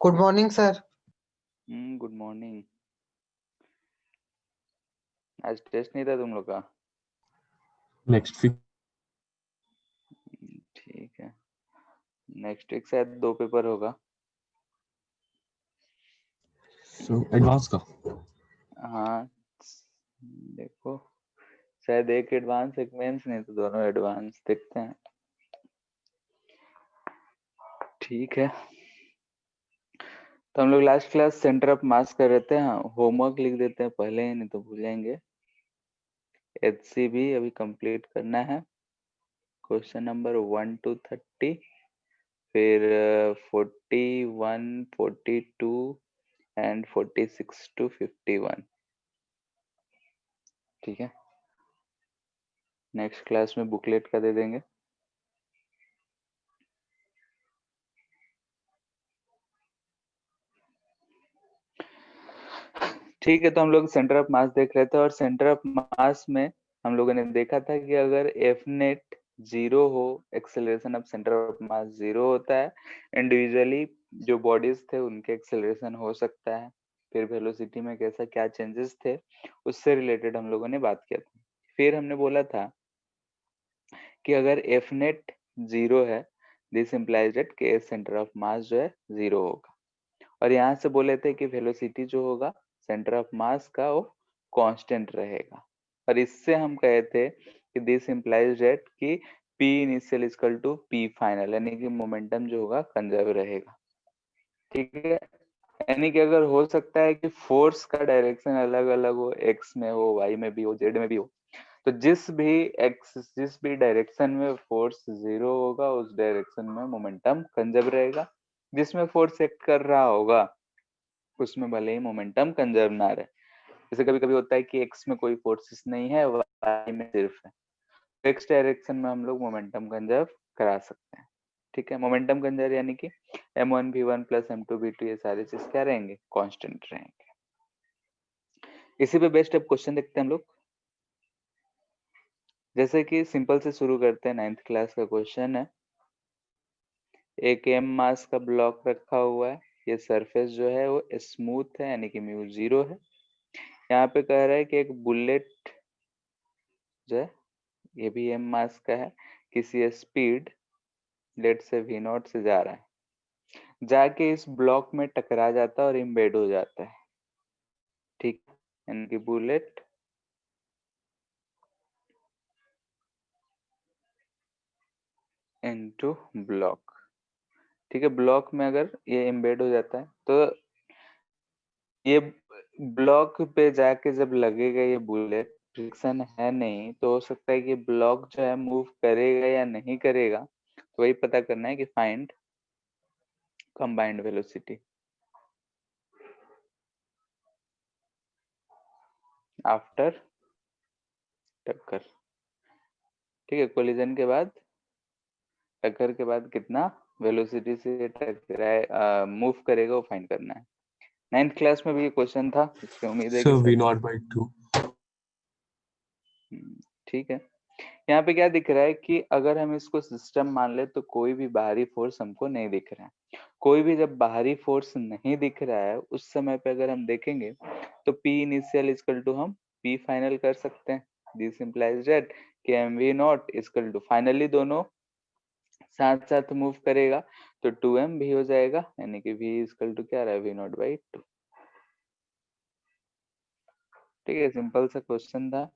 Good morning sir. Good morning. आज test नहीं था तुम लोग का? Next week. ठीक है, नेक्स्ट वीक शायद 2 पेपर होगा। सो एडवांस का। हाँ, देखो शायद एक एडवांस एक मेंस, नहीं तो दोनों एडवांस, देखते हैं। ठीक है, तो हम लोग लास्ट क्लास सेंटर ऑफ मास कर रहे थे। हाँ, होमवर्क लिख देते हैं पहले ही, नहीं तो भूल जाएंगे। HCB अभी कंप्लीट करना है। क्वेश्चन नंबर 1 to 30, फिर 41, 42 एंड 46 to 51। ठीक है, नेक्स्ट क्लास में बुकलेट का दे देंगे। ठीक है, तो हम लोग सेंटर ऑफ मास देख रहे थे, और सेंटर ऑफ मास में हम लोगों ने देखा था कि अगर एफ नेट 0 हो, एक्सेलरेशन ऑफ सेंटर ऑफ मास 0 होता है, इंडिविजुअली जो बॉडीज थे उनके एक्सेलरेशन हो सकता है। फिर वेलोसिटी में कैसा क्या चेंजेस थे, उससे रिलेटेड हम लोगों ने बात किया था। फिर हमने बोला था कि अगर एफ नेट 0 है, दिस इम्प्लाइज दैट के सेंटर ऑफ मास जो है 0 होगा। और यहाँ से बोले थे कि वेलोसिटी जो होगा सेंटर ऑफ मास का, वो कांस्टेंट रहेगा। और इससे हम कहे थे कि दिस इम्प्लाइज दैट कि P initial equal to P final, यानी कि मोमेंटम जो होगा कंजर्व रहेगा। ठीक है, यानी कि अगर हो सकता है कि फोर्स का डायरेक्शन अलग अलग हो, एक्स में हो, वाई में भी हो, जेड में भी हो, तो जिस भी डायरेक्शन में फोर्स 0 होगा, उस डायरेक्शन में मोमेंटम कंजर्व रहेगा। जिसमें फोर्स एक्ट कर रहा होगा उसमें भले ही मोमेंटम कंजर्व ना रहे। जैसे कभी कभी होता है कि एक्स में कोई फोर्सेस नहीं है, वाई में सिर्फ है, तो एक्स डायरेक्शन में हम लोग मोमेंटम कंजर्व करा सकते हैं। ठीक है, मोमेंटम कंजर्व यानी कि m1v1 प्लस m2v2 ये सारे चीज क्या रहेंगे, कांस्टेंट रहेंगे। इसी पे बेस्ट अब क्वेश्चन देखते हैं हम लोग। जैसे कि सिंपल से शुरू करते हैं, 9th क्लास का क्वेश्चन है। एक m मास का ब्लॉक रखा हुआ है, ये सरफेस जो है वो स्मूथ है, यानी कि म्यू 0 है। यहाँ पे कह रहा है कि एक बुलेट जो है, ये भी m मास का है, किसी स्पीड लेट से v0 से जा रहा है, जाके इस ब्लॉक में टकरा जाता है और इम्बेड हो जाता है। ठीक, यानी कि बुलेट इनटू ब्लॉक। ठीक है, ब्लॉक में अगर ये इम्बेड हो जाता है तो ये ब्लॉक पे जाके जब लगेगा ये बुलेट, फ्रिक्शन है नहीं, तो हो सकता है कि ब्लॉक जो है मूव करेगा या नहीं करेगा। तो वही पता करना है कि फाइंड कंबाइंड वेलोसिटी आफ्टर टक्कर। ठीक है, कोलिजन के बाद, टक्कर के बाद कितना वेलोसिटी से टकराए मूव करेगा, वो फाइंड करना है। 9th क्लास में भी ये क्वेश्चन था, इसकी उम्मीद है कि सो v0/2। ठीक है, यहाँ पे क्या दिख रहा है कि अगर हम इसको सिस्टम मान ले तो कोई भी बाहरी फोर्स हमको नहीं दिख रहा है। कोई भी जब बाहरी फोर्स नहीं दिख रहा है, उस समय पे अगर हम देखेंगे तो P इनिशियल इक्वल टू हम P फाइनल कर सकते हैं। दिस इम्प्लाइज दैट कि mv0 इक्वल टू, फाइनली दोनों साथ साथ मूव करेगा तो 2m भी हो जाएगा, यानी कि v इक्वल टू क्या रहा है, v0/2। ठीक है, सिंपल सा क्वेश्चन था।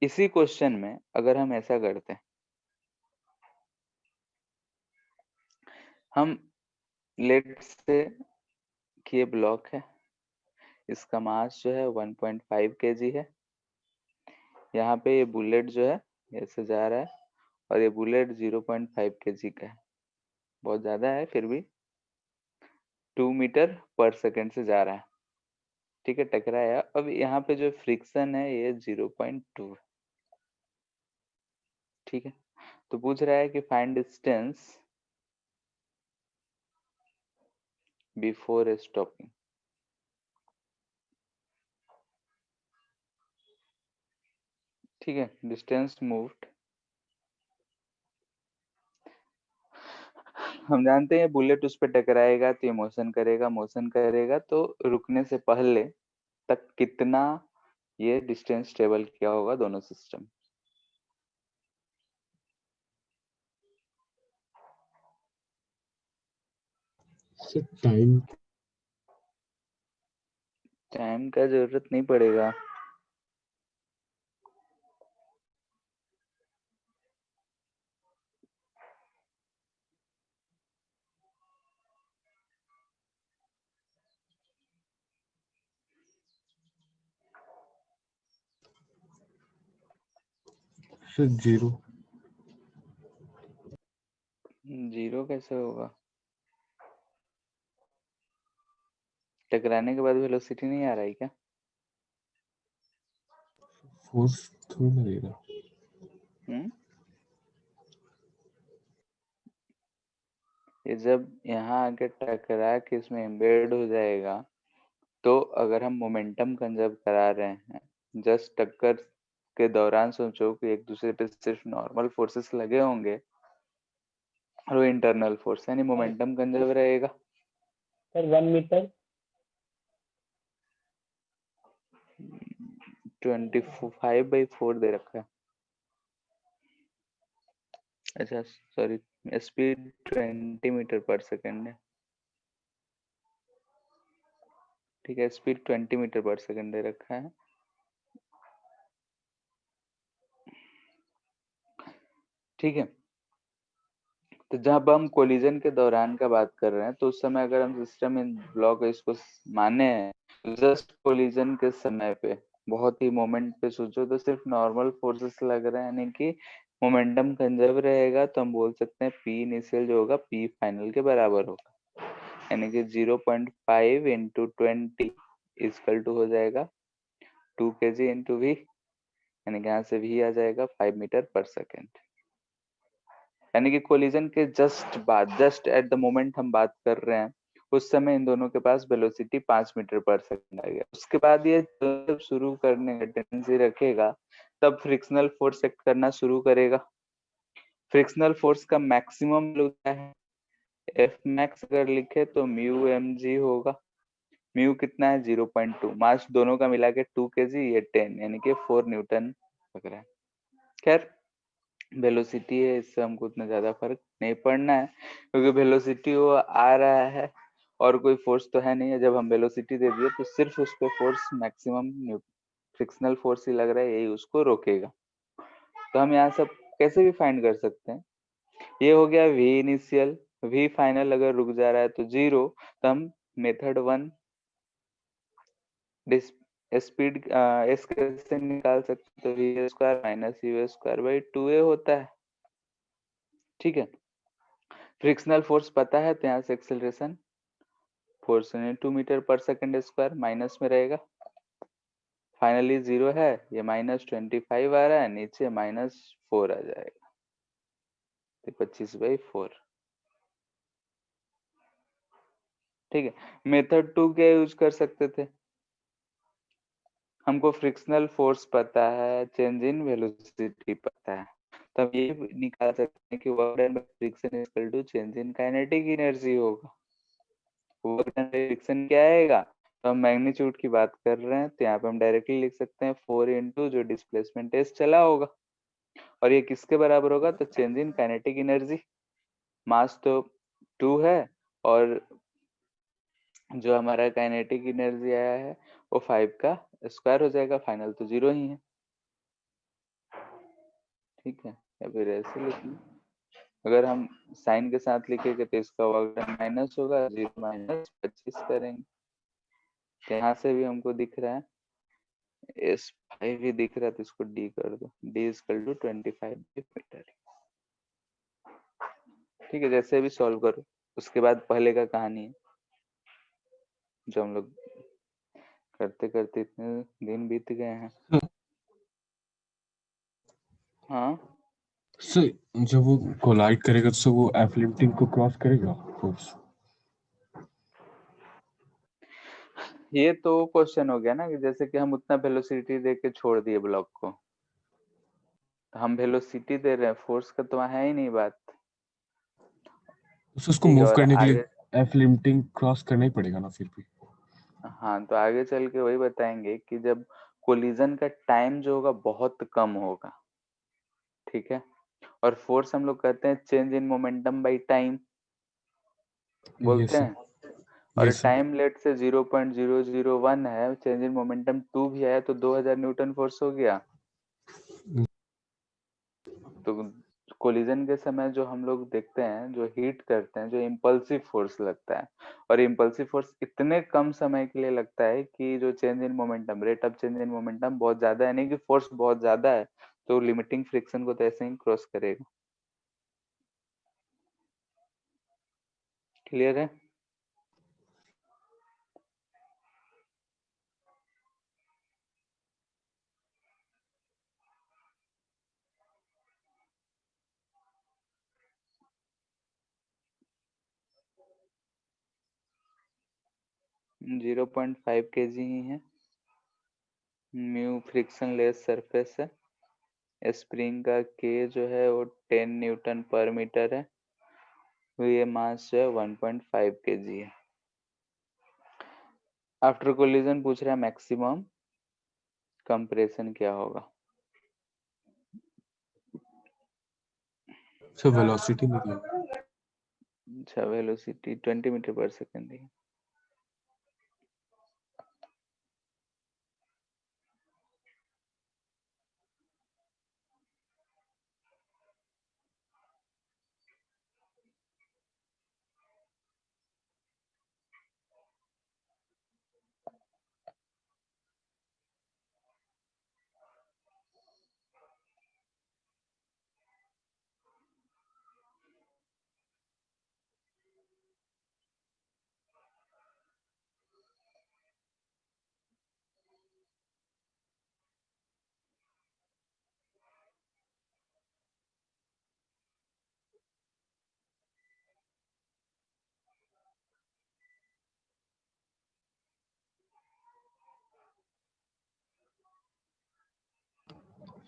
इसी क्वेश्चन में अगर हम ऐसा करते हैं, हम लेट से कि ये ब्लॉक है, इसका मास जो है 1.5 kg है। यहाँ पे ये बुलेट जो है ऐसे जा रहा है, और ये बुलेट 0.5 kg का है, बहुत ज्यादा है, फिर भी 2 मीटर पर सेकेंड से जा रहा है। ठीक है, टकराया। अब यहाँ पे जो फ्रिक्शन है ये 0.2 है। ठीक है, तो पूछ रहा है कि फाइंड डिस्टेंस बिफोर स्टॉपिंग। ठीक है, डिस्टेंस मूव्ड हम जानते हैं बुलेट उस पर टकराएगा तो ये मोशन करेगा तो रुकने से पहले तक कितना ये डिस्टेंस ट्रेवल किया होगा दोनों सिस्टम। सर टाइम टाइम का जरूरत नहीं पड़ेगा। सर 0 जीरो कैसे होगा? टकराने के बाद वेलोसिटी नहीं आ रहा है क्या? फोर्स थोड़ी ना देगा। हम्म ये जब यहाँ आके टकरा के इसमें एम्बेड हो जाएगा तो अगर हम मोमेंटम कंजर्व करा रहे हैं, जस्ट टक्कर के दौरान सोचो कि एक दूसरे पे सिर्फ नॉर्मल फोर्सेस लगे होंगे और वो इंटरनल फोर्स यानी मोमेंटम कंजर्व रहेगा। सर 1 मीटर 25/4 दे रखा है। अच्छा सॉरी, स्पीड 20 मीटर पर सेकेंड है। ठीक है, स्पीड 20 मीटर पर सेकेंड दे रखा है। ठीक है, तो जब हम कोलिजन के दौरान का बात कर रहे हैं तो उस समय अगर हम सिस्टम इन ब्लॉक इसको माने हैं, जस्ट कोलिजन के समय पे बहुत ही मोमेंट पे सोचो तो सिर्फ नॉर्मल फोर्सेस लग रहे हैं, यानी कि मोमेंटम कंजर्व रहेगा, तो हम बोल सकते हैं पी इनिशियल जो होगा पी फाइनल के बराबर होगा, यानी कि 0.5 इंटू 20 इजकल टू हो जाएगा 2 kg इंटू वी, यानी कि यहाँ से वी आ जाएगा 5 मीटर पर सेकेंड। यानी कि कोलिजन के जस्ट बाद, जस्ट एट द मोमेंट हम बात कर रहे हैं उस समय इन दोनों के पास वेलोसिटी 5 मीटर पर सेकंड आ गया। उसके बाद ये जब शुरू करने का टेंडेंसी रखेगा तब फ्रिक्शनल फोर्स एक्ट करना शुरू करेगा। फ्रिक्शनल फोर्स का मैक्सिमम क्या है? एफ मैक्स अगर लिखे तो म्यू एम जी होगा। म्यू कितना है? 0.2। मास दोनों का मिला के 2 kg, ये 10 यानी कि 4 न्यूटन लग रहा है। खैर वेलोसिटी है, इससे हमको उतना ज्यादा फर्क नहीं पड़ना है क्योंकि वेलोसिटी वो आ रहा है और कोई फोर्स तो है नहीं है। जब हम वेलोसिटी दे दिए तो सिर्फ उस पे फोर्स मैक्सिमम फ्रिक्शनल फोर्स ही लग रहा है, यही उसको रोकेगा। तो हम यहाँ सब कैसे भी फाइंड कर सकते हैं। ये हो गया वी इनिशियल। वी फाइनल अगर रुक जा रहा है तो 0, तो हम मेथड 1 स्पीड एस कैसे निकाल सकते हैं, तो v square minus u square by 2a होता है। ठीक है, फ्रिक्शनल फोर्स पता है तो यहाँ से एक्सेलरेशन 4 मीटर पर सेकंड स्क्वायर माइनस में रहेगा। फाइनली 0 है, ये -25 आ रहा है, नीचे -4 आ जाएगा, तो 25/4। ठीक है, मेथड 2 क्या यूज कर सकते थे? हमको फ्रिक्शनल फोर्स पता है, चेंज इन वेलोसिटी पता है, तो हम ये निकाल सकते हैं कि work done by friction is equal to change in kinetic energy होगा। वर्क डन बाय फ्रिक्शन क्या आएगा? तो हम मैग्नीट्यूड की बात कर रहे हैं तो यहाँ पे हम डायरेक्टली लिख सकते हैं 4 इंटू जो डिस्प्लेसमेंट टेस्ट चला होगा, और ये किसके बराबर होगा? तो चेंज इन काइनेटिक एनर्जी। मास तो 2 है और जो हमारा काइनेटिक एनर्जी आया है वो 5 का स्क्वायर हो जाएगा, फाइनल तो 0 ही है। ठीक है, या फिर ऐसे लिख लो, अगर हम साइन के साथ लिखेंगे तो इसका वर्क माइनस होगा, 0 माइनस 25 करेंगे, तो यहाँ से भी हमको दिख रहा है एस 5 ही दिख रहा है, तो इसको डी कर दो, डी इक्वल टू 25 मीटर। ठीक है, जैसे भी सॉल्व करो, उसके बाद पहले का कहानी है जो हम लोग करते करते इतने दिन बीत गए हैं। हाँ सर जब वो कोलाइड करेगा तो वो एफ लिमिटिंग को क्रॉस करेगा फोर्स। ये तो क्वेश्चन हो गया ना कि जैसे कि हम उतना वेलोसिटी दे के छोड़ दिए ब्लॉक को, तो हम वेलोसिटी दे रहे हैं, फोर्स का तो वहाँ है ही नहीं बात। तो उसको ठीक है, मूव और करने के आगे लिए एफ लिमिटिंग क्रॉस करना ही पड़ेगा ना फिर भी। हाँ, तो आगे चल के वही बताएंगे कि जब कोलिजन का टाइम जो होगा बहुत कम होगा, ठीक है, और फोर्स हम लोग कहते हैं change in momentum by time yes बोलते सर, हैं, और यस सर। टाइम लेट से 0.001 है, चेंज इन मोमेंटम 2 भी आया तो 2000 न्यूटन फोर्स हो गया। तो कोलिजन के समय जो हम लोग देखते हैं, जो हीट करते हैं, जो इम्पल्सिव फोर्स लगता है, और इम्पल्सिव फोर्स इतने कम समय के लिए लगता है कि जो change in momentum, rate of change in momentum बहुत ज्यादा है, यानी कि फोर्स बहुत ज्यादा है, तो लिमिटिंग फ्रिक्शन को तो ऐसे ही क्रॉस करेगा। क्लियर है? जीरो 0.5 kg ही है, म्यू फ्रिक्शन लेस सरफेस है, स्प्रिंग का के जो है वो 10 न्यूटन पर मीटर है, ये मास जो है 1.5 kg है। आफ्टर कोलिजन पूछ रहा है मैक्सिमम कंप्रेशन क्या होगा। सर वेलोसिटी नहीं दिया। अच्छा, वेलोसिटी 20 मीटर पर सेकेंड है।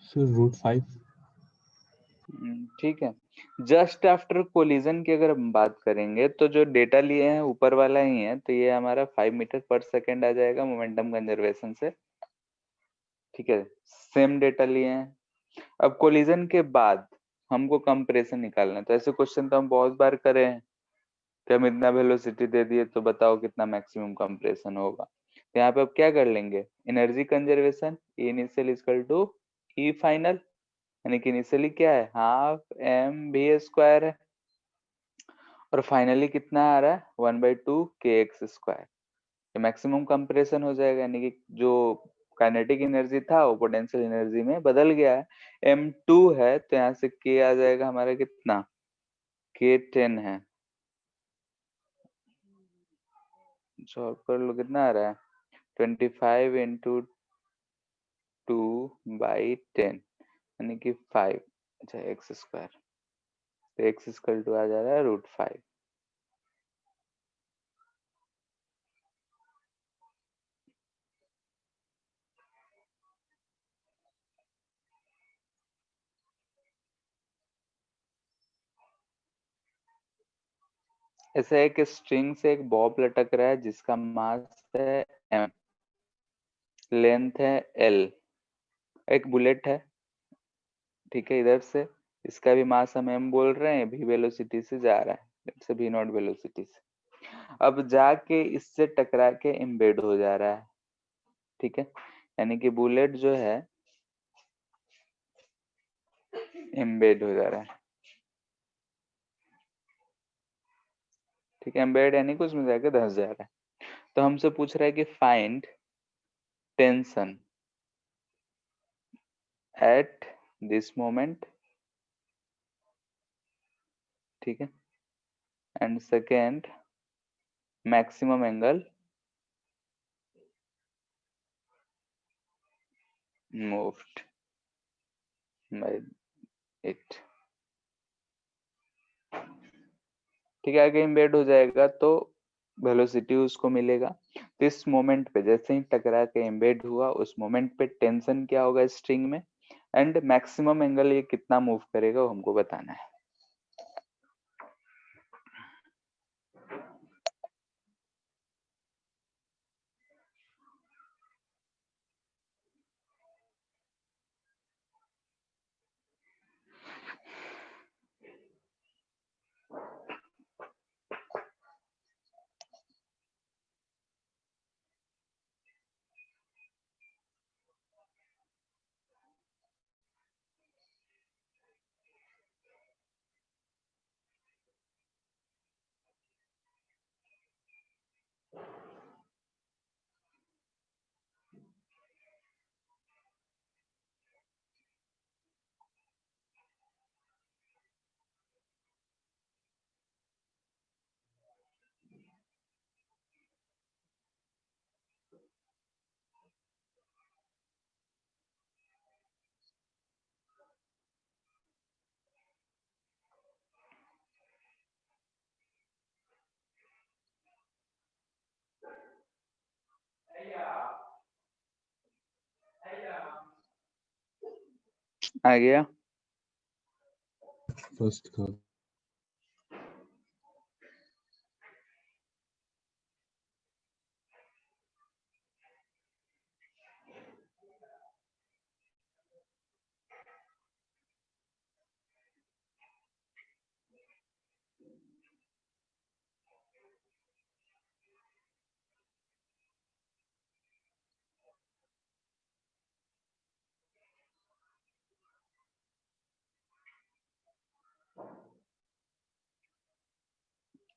सर √5। ठीक है, जस्ट आफ्टर कोलिजन की अगर हम बात करेंगे तो जो डेटा लिए हैं ऊपर वाला ही है, तो ये हमारा 5 मीटर पर सेकेंड आ जाएगा मोमेंटम कंजर्वेशन से। ठीक है, सेम डेटा लिए हैं। अब कोलिजन के बाद हमको कंप्रेशन निकालना है, तो ऐसे क्वेश्चन तो हम बहुत बार करे हैं कि हम इतना वेलोसिटी दे दिए तो बताओ कितना मैक्सिमम कंप्रेशन होगा। तो यहाँ पे अब क्या कर लेंगे, energy conservation, E initial equal to E final, यानी कि इनिशियली क्या है, हाफ mv² है, और फाइनली कितना आ रहा है 1/2 kx²। तो मैक्सिमम कंप्रेशन हो जाएगा, यानी कि जो काइनेटिक एनर्जी था वो पोटेंशियल एनर्जी में बदल गया है। m2 है तो यहाँ से k आ जाएगा हमारा कितना, k10 है, सॉल्व कर लो कितना आ रहा है 25 × 2/10, यानी कि 5, अच्छा x², तो x आ जा रहा है √5। ऐसे एक स्ट्रिंग से एक बॉब लटक रहा है जिसका मास है m, लेंथ है l, एक बुलेट है, ठीक है, इधर से इसका भी मास हम m बोल रहे हैं, v वेलोसिटी से जा रहा है, से v0 वेलोसिटी से, अब जाके इससे टकरा के एम्बेड हो जा रहा है, ठीक है, यानी कि बुलेट जो है एम्बेड हो जा रहा है, ठीक है, एम्बेड यानी कि उसमें जाके धंस जा रहा है। तो हमसे पूछ रहा है कि find tension at this moment, ठीक है, and second maximum angle moved by it, ठीक है, आगे एम्बेड हो जाएगा तो वेलोसिटी उसको मिलेगा। तो इस मोमेंट पे जैसे ही टकरा के एम्बेड हुआ, उस मोमेंट पे टेंशन क्या होगा स्ट्रिंग में, एंड मैक्सिमम एंगल ये कितना मूव करेगा वो हमको बताना है। आ गया। फर्स्ट का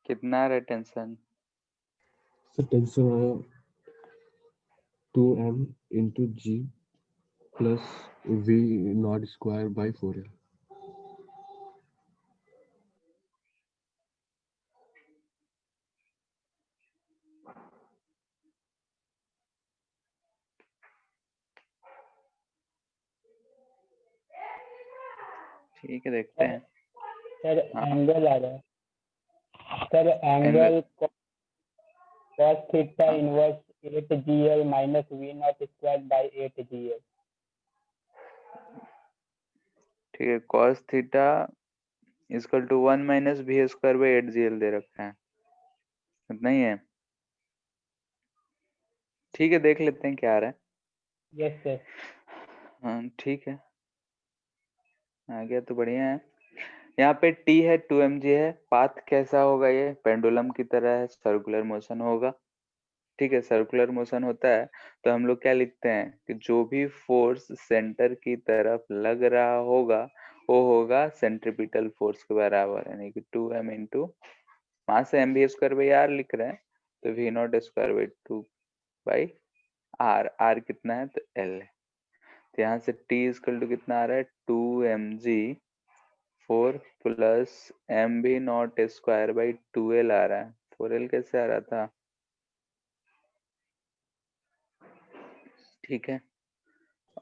कितना आ रहा है टेंशन? सर टेंशन आया 2m into g plus v naught square by 4l। ठीक है, देखते हैं। सर हाँ, एंगल आ रहा है। Sir angle. Angle cos theta हाँ, inverse 8gl minus we not square by 8gl। ठीक है। cos theta equal to 1 minus V square by 8gl दे रखा है, इतना ही है। ठीक है, देख लेते हैं क्या आ रहा है। Yes sir. हाँ, ठीक है, आ गया तो बढ़िया है। यहाँ पे t है, 2mg है। पाथ कैसा होगा? ये पेंडुलम की तरह है, सर्कुलर मोशन होगा। ठीक है, सर्कुलर मोशन होता है तो हम लोग क्या लिखते हैं कि जो भी फोर्स सेंटर की तरफ लग रहा होगा वो होगा सेंट्रीपिटल फोर्स के बराबर, यानी कि 2m इंटू वहां से m b square by r लिख रहे हैं तो v not square by 2 by r. R कितना है? तो एल है। तो यहाँ से टी इक्वल टू कितना आ रहा है? 2mg 4 plus m b not square by 2l आ रहा है। 4l कैसे आ रहा था? ठीक है,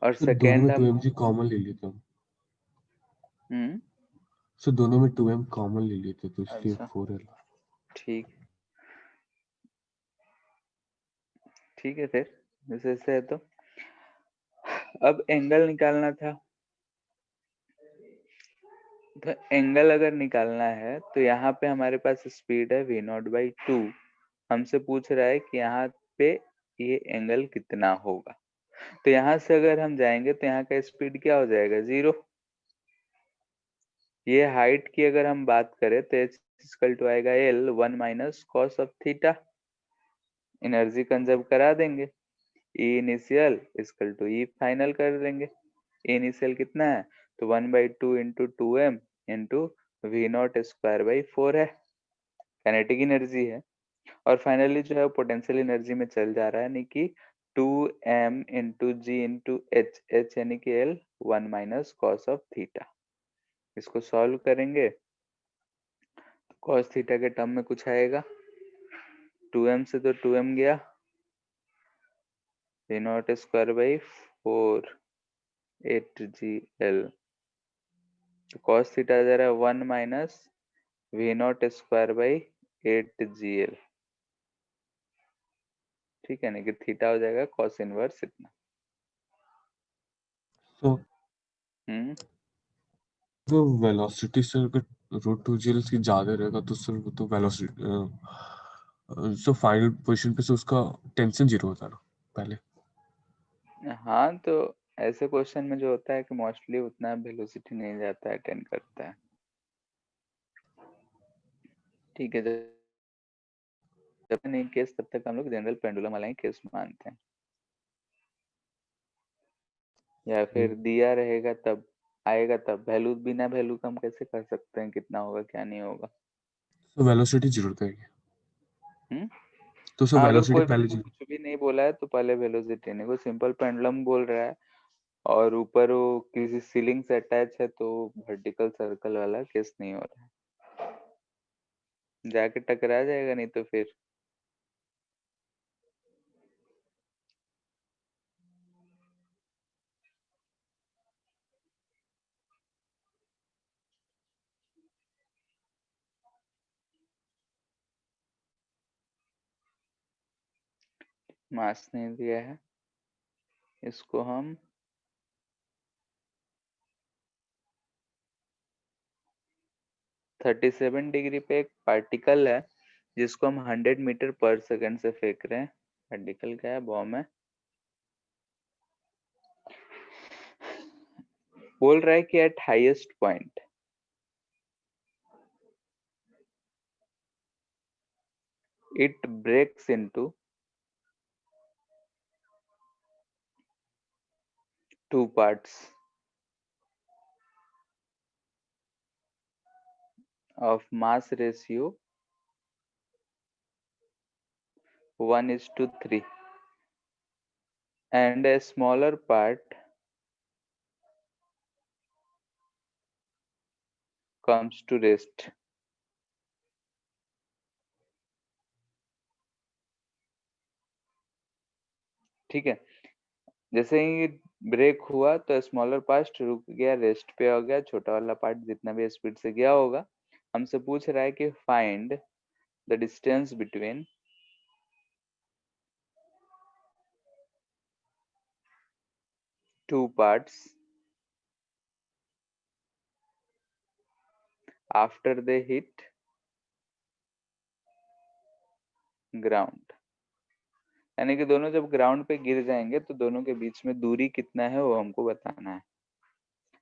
और सर दोनों सेकेंड में हम 2mg कॉमन ले लेते हम। हम्म सर दोनों में 2m कॉमन ले लेते तो इसलिए अच्छा, 4l। ठीक ठीक है, फिर जैसे ऐसे है तो अब एंगल निकालना था। तो एंगल अगर निकालना है तो यहाँ पे हमारे पास स्पीड है v नॉट बाई 2। हमसे पूछ रहा है कि यहाँ पे ये एंगल कितना होगा। तो यहाँ से अगर हम जाएंगे तो यहाँ का स्पीड क्या हो जाएगा? 0। ये हाइट की अगर हम बात करें तो h इक्वल टू आएगा l 1 minus cos of theta. Energy conserve करा देंगे। E initial equal to e final कर देंगे। ई इनिशियल कितना है? तो 1/2 into 2m into v not square by 4 है, काइनेटिक एनर्जी है। और फाइनली जो है पोटेंशियल एनर्जी में चल जा रहा है, यानी कि 2m इंटू जी इंटू एच, एच यानी कि L 1 minus cos of theta. इसको सॉल्व करेंगे तो कॉस थीटा के टर्म में कुछ आएगा, 2m से तो 2m गया, we not square by 4 8gl। तो cos थीटा आ जा रहा है 1 minus we not square by 8gl। ठीक है ना, कि थीटा हो जाएगा cos इनवर्स इतना। तो हम्म तो वेलोसिटी सर अगर रूट 2gl से ज्यादा रहेगा तो सर वो तो वेलोसिटी सो फाइनल पोजीशन पे से उसका टेंशन 0 होता है ना पहले। हाँ, तो ऐसे क्वेश्चन में जो होता है कि मोस्टली उतना वेलोसिटी नहीं जाता है, अटेंड करता है। ठीक है, जब जब नहीं केस तब तक हम लोग जनरल पेंडुलम वाला ही केस मानते हैं, या फिर दिया रहेगा तब आएगा, तब वैल्यू बिना वैल्यू का हम कैसे कर सकते हैं कितना होगा क्या नहीं होगा। तो वेलोसिटी जरूर करेंगे हम्म तो सर हाँ, अगर वेलोसिटी कोई पहले बच्चा कुछ भी नहीं बोला है तो पहले वेलोसिटी नहीं, कोई सिंपल पेंडुलम बोल रहा है और ऊपर वो किसी सीलिंग से अटैच है तो वर्टिकल सर्कल वाला केस नहीं हो रहा है, जाके टकरा जाएगा नहीं तो फिर। मास नहीं दिया है, इसको हम 37 डिग्री पे एक पार्टिकल है जिसको हम 100 मीटर पर सेकंड से फेंक रहे हैं। पार्टिकल क्या है? बॉम्ब है। बोल रहा है कि eight highest point it breaks into two parts of mass ratio 1:3 and a smaller part comes to rest. ठीक है, जैसे ही ब्रेक हुआ तो स्मॉलर पार्ट रुक गया, रेस्ट पे हो गया, छोटा वाला पार्ट जितना भी स्पीड से गया होगा। हमसे पूछ रहा है कि find the distance between two parts after they hit ground। यानी कि दोनों जब ग्राउंड पे गिर जाएंगे तो दोनों के बीच में दूरी कितना है वो हमको बताना है।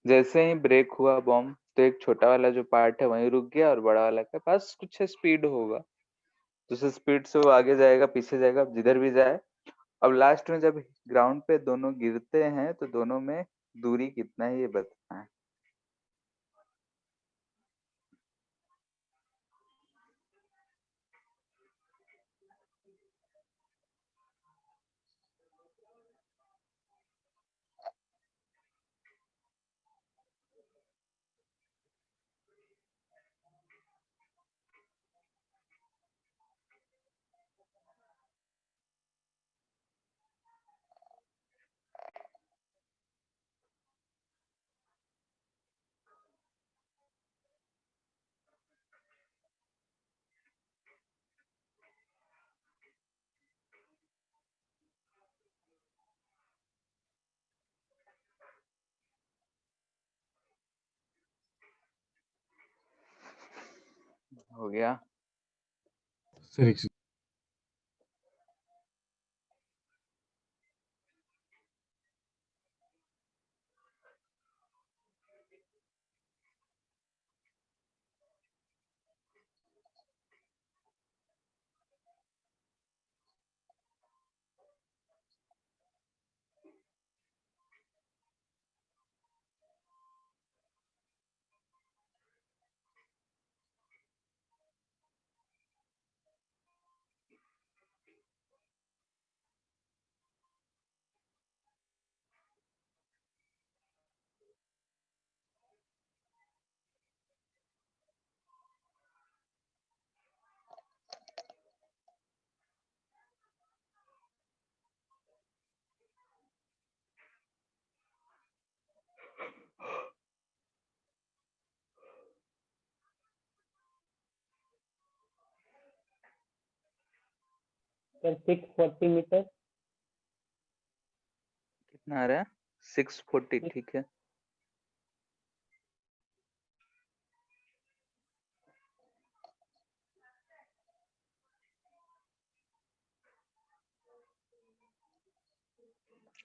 जैसे ही ब्रेक हुआ बॉम्ब तो एक छोटा वाला जो पार्ट है वहीं रुक गया और बड़ा वाला के पास कुछ स्पीड होगा, तो उस स्पीड से वो आगे जाएगा, पीछे जाएगा, जिधर भी जाए। अब लास्ट में जब ग्राउंड पे दोनों गिरते हैं तो दोनों में दूरी कितना है ये बताना है। हो गया? Sir sir 640 metre. कितना आ रहा है? 640। ठीक है,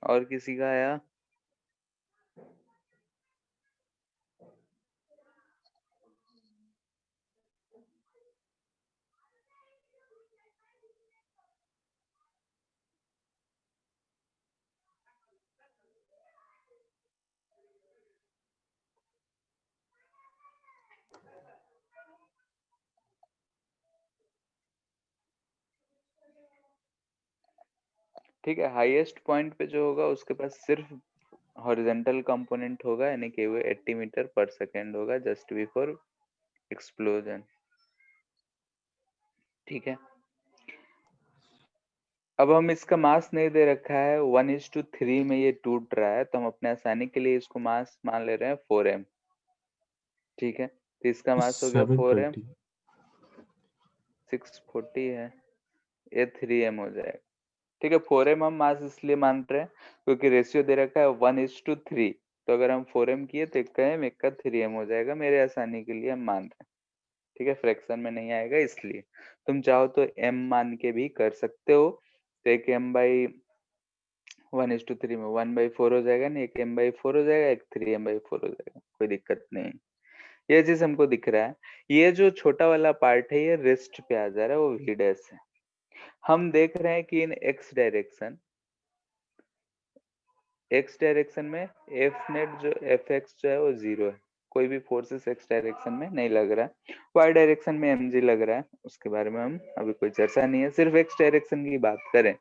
और किसी का आया? ठीक है, हाईएस्ट पॉइंट पे जो होगा उसके पास सिर्फ हॉरिजॉन्टल कंपोनेंट होगा, यानी कि वो 80 मीटर पर सेकेंड होगा जस्ट बिफोर एक्सप्लोजन। ठीक है, अब हम इसका मास नहीं दे रखा है, 1:3 में ये टूट रहा है, तो हम अपने आसानी के लिए इसको मास मान ले रहे हैं 4m। ठीक है, तो इसका मास हो गया 4m, 720 640 है, ये 3m हो जाएगा। ठीक है, 4m हम मास इसलिए मान रहे हैं क्योंकि रेशियो दे रखा है 1:3, तो अगर हम 4m किए तो एक का m एक का 3m हो जाएगा, मेरे आसानी के लिए हम मान रहे हैं। ठीक है, फ्रैक्शन में नहीं आएगा इसलिए। तुम चाहो तो m मान के भी कर सकते हो, तो एक m/1:3 में 1/4 हो जाएगा, नहीं एक m/4 हो जाएगा, एक 3m/4 हो जाएगा, कोई दिक्कत नहीं। ये चीज हमको दिख रहा है। ये जो छोटा वाला पार्ट है ये रेस्ट पे आ जा रहा है, वो v डैश है। हम देख रहे हैं कि इन x डायरेक्शन में एफ नेट जो एफ एक्स जो है वो 0 है, कोई भी फोर्सेस x डायरेक्शन में नहीं लग रहा है। y डायरेक्शन में mg लग रहा है, उसके बारे में हम अभी कोई चर्चा नहीं है, सिर्फ x डायरेक्शन की बात करें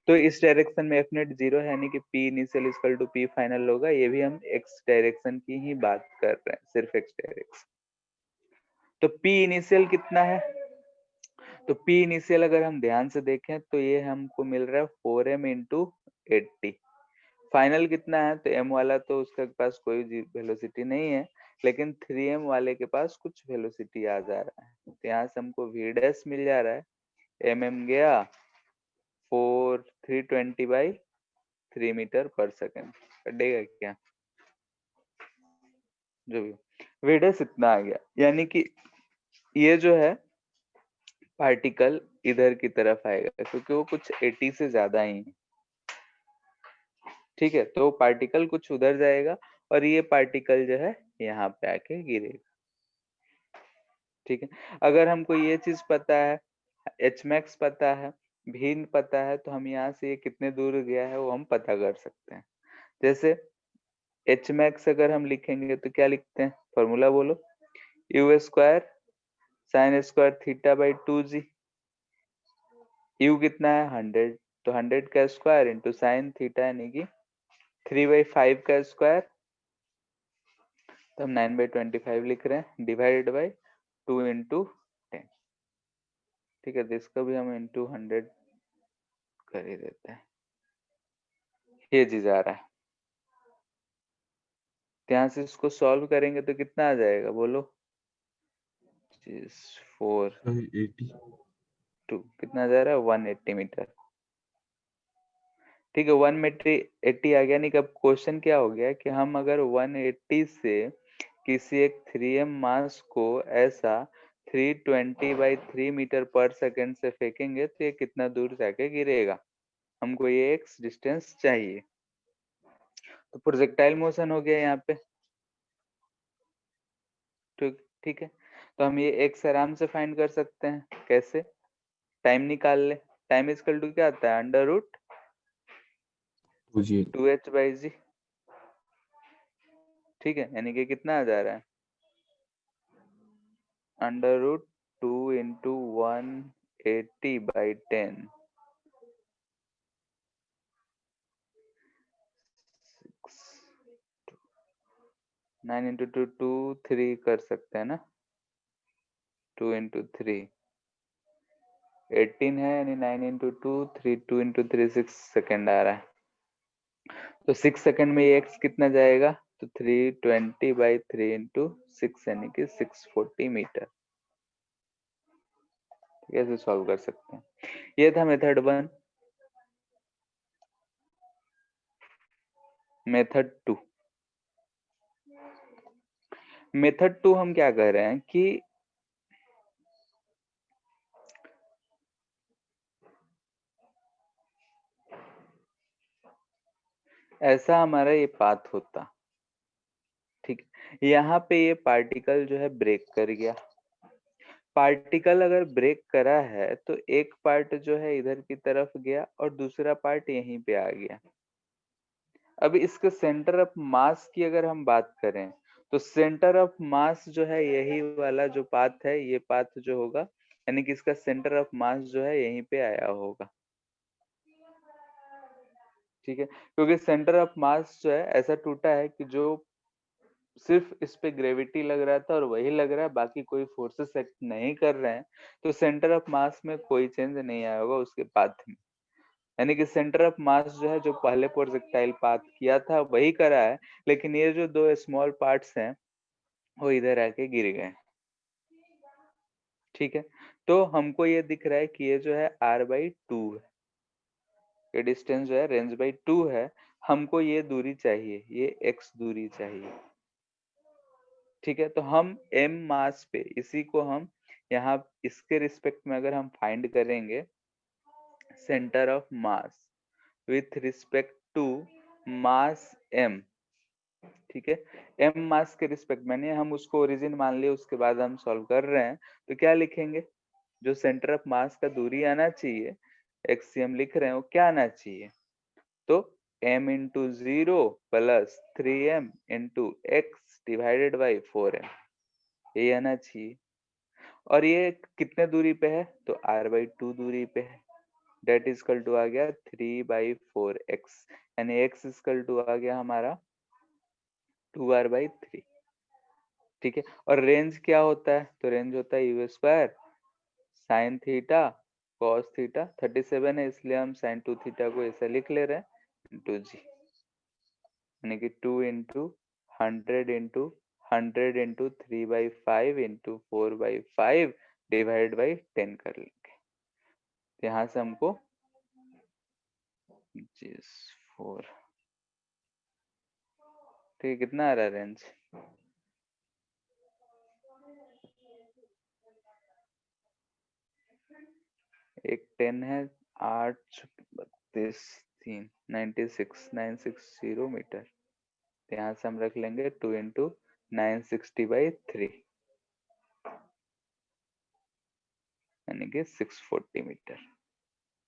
तो इस डायरेक्शन में एफ नेट 0 है, यानी कि p initial equal to p final होगा। ये भी हम x डायरेक्शन की ही बात कर रहे हैं, सिर्फ x डायरेक्शन। तो p इनिशियल कितना है, तो p इनिशियल अगर हम ध्यान से देखें तो ये हमको मिल रहा है 4m इंटू 80। फाइनल कितना है, तो m वाला तो उसके पास कोई वेलोसिटी नहीं है, लेकिन 3m वाले के पास कुछ वेलोसिटी आ जा रहा है, तो यहाँ से हमको v डैश मिल जा रहा है। mm गया 320/3 मीटर पर सेकेंड, कटेगा क्या, जो भी v डैश इतना आ गया। यानी कि ये जो है पार्टिकल इधर की तरफ आएगा, क्योंकि वो कुछ 80 से ज्यादा ही है। ठीक है, तो पार्टिकल कुछ उधर जाएगा और ये पार्टिकल जो है यहाँ पे आके गिरेगा। ठीक है, अगर हमको ये चीज पता है, एच मैक्स पता है, भी पता है, तो हम यहाँ से ये कितने दूर गया है वो हम पता कर सकते हैं। जैसे एच मैक्स अगर हम लिखेंगे तो क्या लिखते हैं, फॉर्मूला बोलो, you square sine square theta by 2g। You कितना है 100, तो 100 का स्क्वायर इंटू साइन थीटा यानी कि 3/5 का स्क्वायर, तो हम 9/25 लिख रहे हैं, डिवाइडेड बाई 2 इंटू 10। ठीक है, तो इसका भी हम इंटू 100 कर ही देते हैं। ये चीज आ रहा है, यहाँ से इसको सॉल्व करेंगे तो कितना आ जाएगा बोलो, 4 80 2 कितना जा रहा है 180 मीटर। ठीक है, 180 आ गया, नहीं कब क्वेश्चन क्या हो गया कि हम अगर 180 से किसी एक 3m मास को ऐसा 320/3 मीटर पर सेकेंड से फेंकेंगे तो ये कितना दूर जाके गिरेगा, हमको ये x डिस्टेंस चाहिए। तो प्रोजेक्टाइल मोशन हो गया यहाँ पे। ठीक है, तो हम ये x आराम से फाइंड कर सकते हैं, कैसे, टाइम निकाल ले, टाइम इक्वल टू क्या आता है, √2h/g। ठीक है, यानी कि कितना आ जा रहा है, √2 इंटू 180/10, 9 इंटू 2 2 3 कर सकते हैं ना, 2 इंटू 3 18 है, यानी 9 इंटू 2 3 2 इंटू 3 6 सेकेंड आ रहा है। तो 6 सेकेंड में ये x कितना जाएगा, तो 320/3 इंटू 6 यानी कि 640 मीटर। कैसे सॉल्व कर सकते हैं, ये था मेथड 1। मेथड 2 हम क्या कह रहे हैं कि ऐसा हमारा ये पाथ होता, ठीक, यहाँ पे ये पार्टिकल जो है ब्रेक कर गया। पार्टिकल अगर ब्रेक करा है तो एक पार्ट जो है इधर की तरफ गया और दूसरा पार्ट यहीं पे आ गया। अब इसके सेंटर ऑफ मास की अगर हम बात करें तो सेंटर ऑफ मास जो है यही वाला जो पाथ है, ये पाथ जो होगा, यानी कि इसका सेंटर ऑफ मास जो है यहीं पे आया होगा। ठीक है, क्योंकि सेंटर ऑफ मास जो है ऐसा टूटा है कि जो सिर्फ इस पे ग्रेविटी लग रहा था और वही लग रहा है, बाकी कोई फोर्सेस एक्ट नहीं कर रहे हैं, तो सेंटर ऑफ मास में कोई चेंज नहीं आया होगा उसके पाथ में। यानी कि सेंटर ऑफ मास जो है जो पहले प्रोजेक्टाइल पाथ किया था वही करा है, लेकिन ये जो दो स्मॉल पार्ट्स हैं वो इधर आके गिर गए। ठीक है, तो हमको ये दिख रहा है कि ये जो है r/2 है, ये डिस्टेंस जो है रेंज/2 है, हमको ये दूरी चाहिए, ये x दूरी चाहिए। ठीक है, तो हम m मास पे इसी को हम यहाँ इसके रिस्पेक्ट में अगर हम फाइंड करेंगे centre of mass with respect to mass m, ठीक है, m मास के रिस्पेक्ट में हम उसको ओरिजिन मान लिए, उसके बाद हम सॉल्व कर रहे हैं, तो क्या लिखेंगे, जो सेंटर ऑफ मास का दूरी आना चाहिए एक्सियम लिख रहे हैं वो क्या आना चाहिए, तो m into 0 plus 3m into x divided by 4m, ये आना चाहिए। और ये कितने दूरी पे है, तो r/2 दूरी पे है, डेट इजकल टू आ गया 3/4x, यानी x इजकल टू आ गया हमारा 2r/3, ठीक है। और रेंज क्या होता है, तो रेंज होता है u square sine theta cos theta, 37 है इसलिए हम साइन 2 थीटा को ऐसे लिख ले रहे हैं इंटू जी, यानी कि 2 into 100 into 3/5 into 4/5 divide by 10 कर लेंगे, तो यहाँ से हमको 4, ठीक है, कितना आ रहा है रेंज, एक 10 है, 8 32 3 96 मीटर, तो यहाँ से हम रख लेंगे 2 इंटू 960/3, यानी कि 640 मीटर,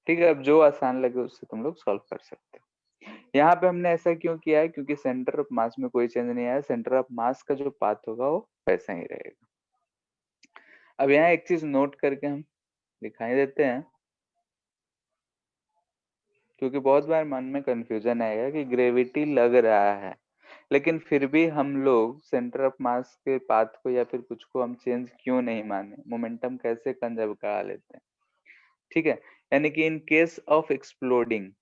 ठीक है। अब जो आसान लगे उससे तुम लोग सॉल्व कर सकते हो। यहाँ पे हमने ऐसा क्यों किया है, क्योंकि सेंटर ऑफ मास में कोई चेंज नहीं आया, सेंटर ऑफ मास का जो पाथ होगा वो वैसा ही रहेगा। अब यहाँ एक चीज नोट करके हम दिखाई देते हैं, क्योंकि बहुत बार मन में कंफ्यूजन आएगा कि ग्रेविटी लग रहा है, लेकिन फिर भी हम लोग सेंटर ऑफ मास के पाथ को या फिर कुछ को हम चेंज क्यों नहीं माने, मोमेंटम कैसे कंजर्व करा लेते हैं, ठीक है। यानी कि in case of exploding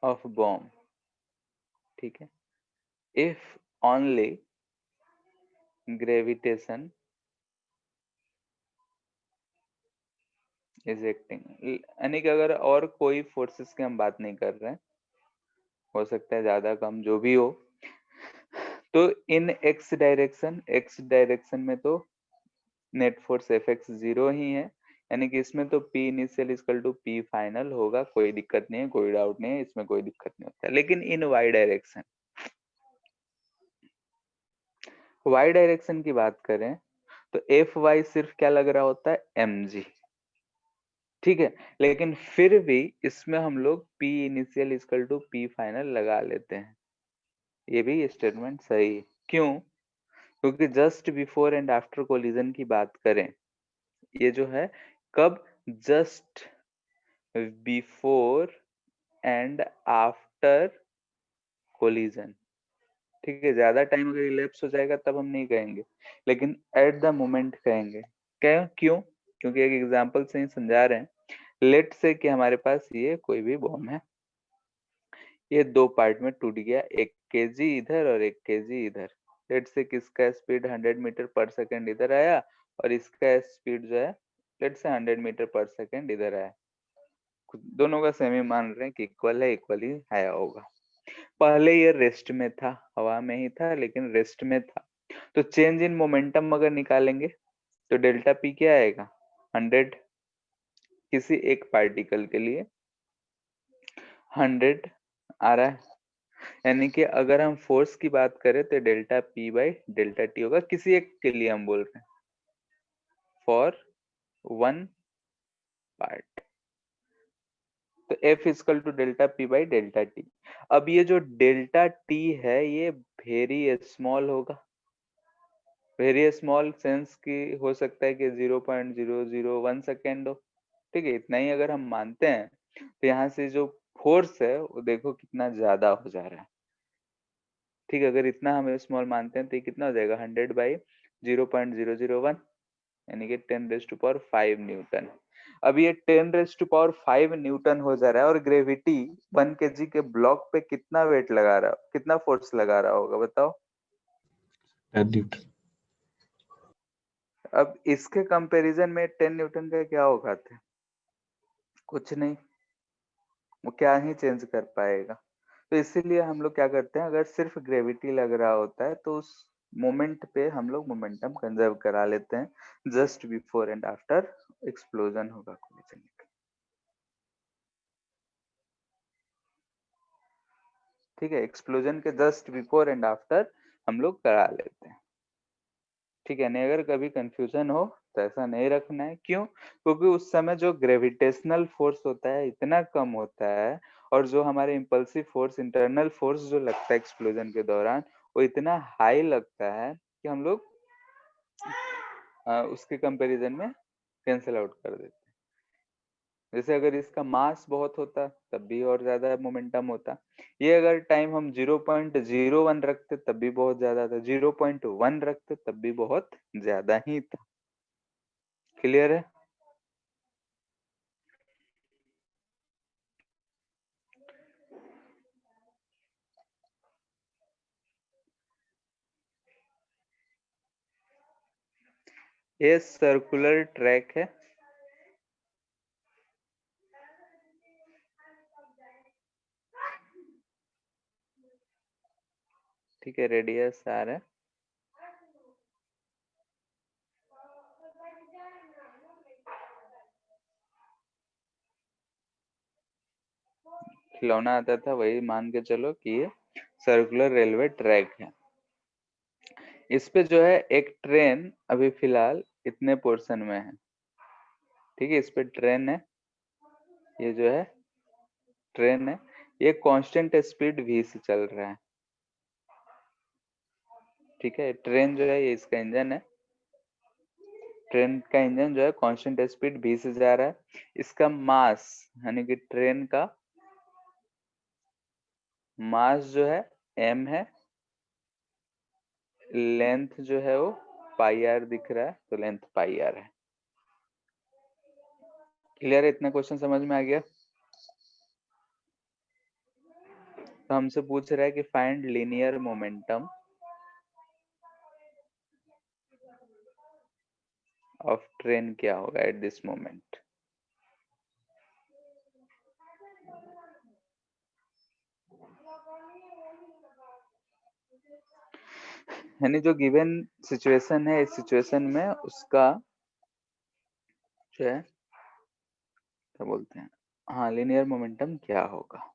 of bomb, ठीक है, if only gravitation is acting, यानी कि अगर और कोई फोर्सेस की हम बात नहीं कर रहे हैं, हो सकता है ज्यादा कम जो भी हो, तो इन एक्स डायरेक्शन में तो नेट फोर्स एफ एक्स 0 ही है, यानी कि इसमें तो P initial equal to P final होगा, कोई दिक्कत नहीं है, कोई डाउट नहीं है, इसमें कोई दिक्कत नहीं होता है। लेकिन इन वाई डायरेक्शन की बात करें तो एफ वाई सिर्फ क्या लग रहा होता है, mg, ठीक है, लेकिन फिर भी इसमें हम लोग P initial equal to P final लगा लेते हैं, ये भी स्टेटमेंट सही है। क्यों, क्योंकि just before and after collision की बात करें, ये जो है कब, just before and after collision, ठीक है, ज्यादा टाइम अगर इलेप्स हो जाएगा तब हम नहीं कहेंगे, लेकिन एट द मोमेंट कहेंगे। क्यों, क्योंकि एक एग्जांपल से ही समझा रहे हैं। लेट से कि हमारे पास ये कोई भी बॉम्ब है, ये दो पार्ट में टूट गया, 1 kg इधर और 1 kg इधर, लेट से किसका स्पीड 100 मीटर पर सेकेंड इधर आया और इसका स्पीड जो है लेट से 100 मीटर पर सेकेंड इधर आया, दोनों का सेमी मान रहे हैं कि इक्वल है, इक्वल ही आया होगा। पहले ये रेस्ट में था, हवा में ही था लेकिन रेस्ट में था, तो चेंज इन मोमेंटम अगर निकालेंगे तो डेल्टा पी क्या आएगा, 100, किसी एक पार्टिकल के लिए 100 आ रहा है, यानी कि अगर हम फोर्स की बात करें तो delta P by delta T होगा, किसी एक के लिए हम बोल रहे हैं, फॉर वन पार्ट, तो F equal to delta P by delta T. अब ये जो डेल्टा टी है ये वेरी स्मॉल होगा, वेरी स्मॉल सेंस की हो सकता है कि 0.001 सेकेंड हो, ठीक है, इतना ही अगर हम मानते हैं तो यहाँ से जो फोर्स है वो देखो कितना ज्यादा हो जा रहा है, ठीक है, अगर इतना हम स्मॉल मानते हैं तो ये कितना हो जाएगा 100/0.001, यानी कि 10⁵ न्यूटन। अब ये 10⁵ न्यूटन हो जा रहा है और ग्रेविटी 1 kg के ब्लॉक पे कितना वेट लगा रहा, कितना फोर्स लगा रहा होगा बताओ। 10 न्यूटन। अब इसके कंपैरिजन में 10 न्यूटन का क्या औकात है, कुछ नहीं, वो क्या ही चेंज कर पाएगा। तो इसीलिए हम लोग क्या करते हैं, अगर सिर्फ ग्रेविटी लग रहा होता है तो उस मोमेंट पे हम लोग मोमेंटम कंजर्व करा लेते हैं just before and after explosion होगा कोलिजन का। ठीक है, एक्सप्लोजन के जस्ट बिफोर एंड आफ्टर हम लोग करा लेते हैं। ठीक है, नहीं अगर कभी कंफ्यूजन हो तो ऐसा नहीं रखना है। क्यों? क्योंकि उस समय जो ग्रेविटेशनल फोर्स होता है इतना कम होता है, और जो हमारे इम्पल्सिव फोर्स, इंटरनल फोर्स जो लगता है एक्सप्लोजन के दौरान, वो इतना हाई लगता है कि हम लोग उसके कंपैरिजन में कैंसिल आउट कर देते हैं। जैसे अगर इसका मास बहुत होता तब भी और ज्यादा मोमेंटम होता। ये अगर टाइम हम 0.01 रखते तब भी बहुत ज्यादा था, 0.1 रखते तब भी बहुत ज्यादा ही था। क्लियर है? ये सर्कुलर ट्रैक है। ठीक है, रेडियस आर है। खिलौना आता था वही मान के चलो कि ये सर्कुलर रेलवे ट्रैक है। इस पे जो है एक ट्रेन अभी फिलहाल इतने पोर्शन में है। ठीक है, इस पे ट्रेन है, ये जो है ट्रेन है, ये कांस्टेंट स्पीड v से चल रहा है। ठीक है, ट्रेन जो है ये इसका इंजन है, ट्रेन का इंजन जो है कांस्टेंट स्पीड v से जा रहा है। इसका मास यानी कि ट्रेन का मास जो है m है, लेंथ जो है वो पाई आर दिख रहा है, तो लेंथ पाई आर है। क्लियर है? इतना क्वेश्चन समझ में आ गया? तो हमसे पूछ रहा है कि find linear momentum of train क्या होगा एट दिस मोमेंट। यानी जो गिवन सिचुएशन है, इस सिचुएशन में उसका जो है क्या बोलते हैं, हाँ लीनियर मोमेंटम क्या होगा।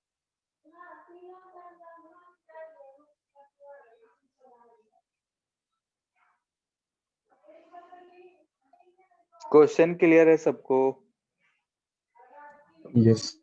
क्वेश्चन क्लियर है सबको? यस।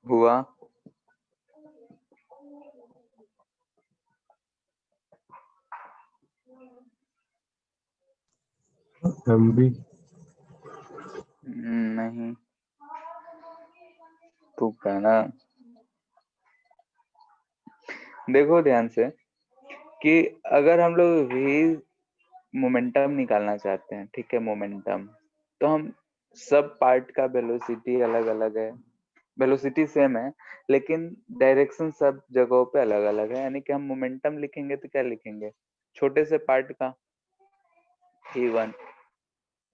हुआ? हम भी नहीं, तू कहना। देखो ध्यान से कि अगर हम लोग भी मोमेंटम निकालना चाहते हैं, ठीक है मोमेंटम, तो हम सब पार्ट का वेलोसिटी अलग अलग है, वेलोसिटी सेम है लेकिन डायरेक्शन सब जगहों पे अलग अलग है, यानी कि हम मोमेंटम लिखेंगे तो क्या लिखेंगे, छोटे से पार्ट का v1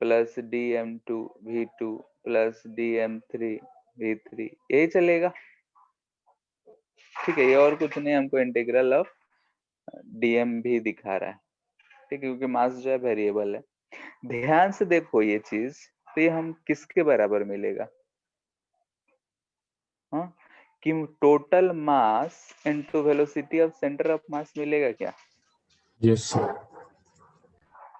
plus dm2 v2 plus dm3 v3, यही चलेगा। ठीक है, ये और कुछ नहीं, हमको इंटीग्रल ऑफ dm भी दिखा रहा है। ठीक है, क्योंकि मास जो है वेरिएबल है। ध्यान से देखो ये चीज, तो ये हम किसके बराबर मिलेगा, हाँ, कि total mass into velocity of centre of मास मिलेगा क्या। Yes sir.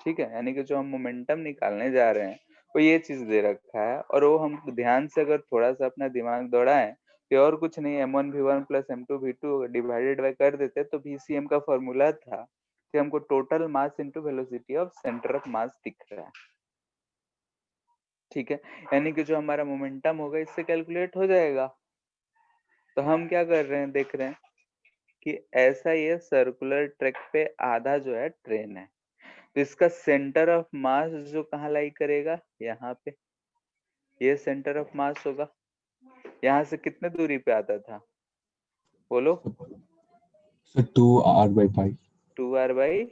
ठीक है, यानी कि जो हम मोमेंटम निकालने जा रहे हैं वो ये चीज दे रखा है, और वो हम ध्यान से अगर थोड़ा सा अपना दिमाग दौड़ाएं कि और कुछ नहीं, m1 v1 plus m2 v2 divided by कर देते तो vcm का फॉर्मूला था कि हमको total mass into velocity of centre of मास दिख रहा है। ठीक है, यानी कि जो हमारा मोमेंटम होगा इससे कैलकुलेट हो जाएगा। तो हम क्या कर रहे हैं, देख रहे हैं कि ऐसा ये सर्कुलर ट्रैक पे आधा जो है ट्रेन है, तो इसका सेंटर ऑफ मास जो कहाँ लाई करेगा, यहाँ पे, ये सेंटर ऑफ मास होगा। यहाँ से कितने दूरी पे आता था, बोलो, सर 2r/π 2r/π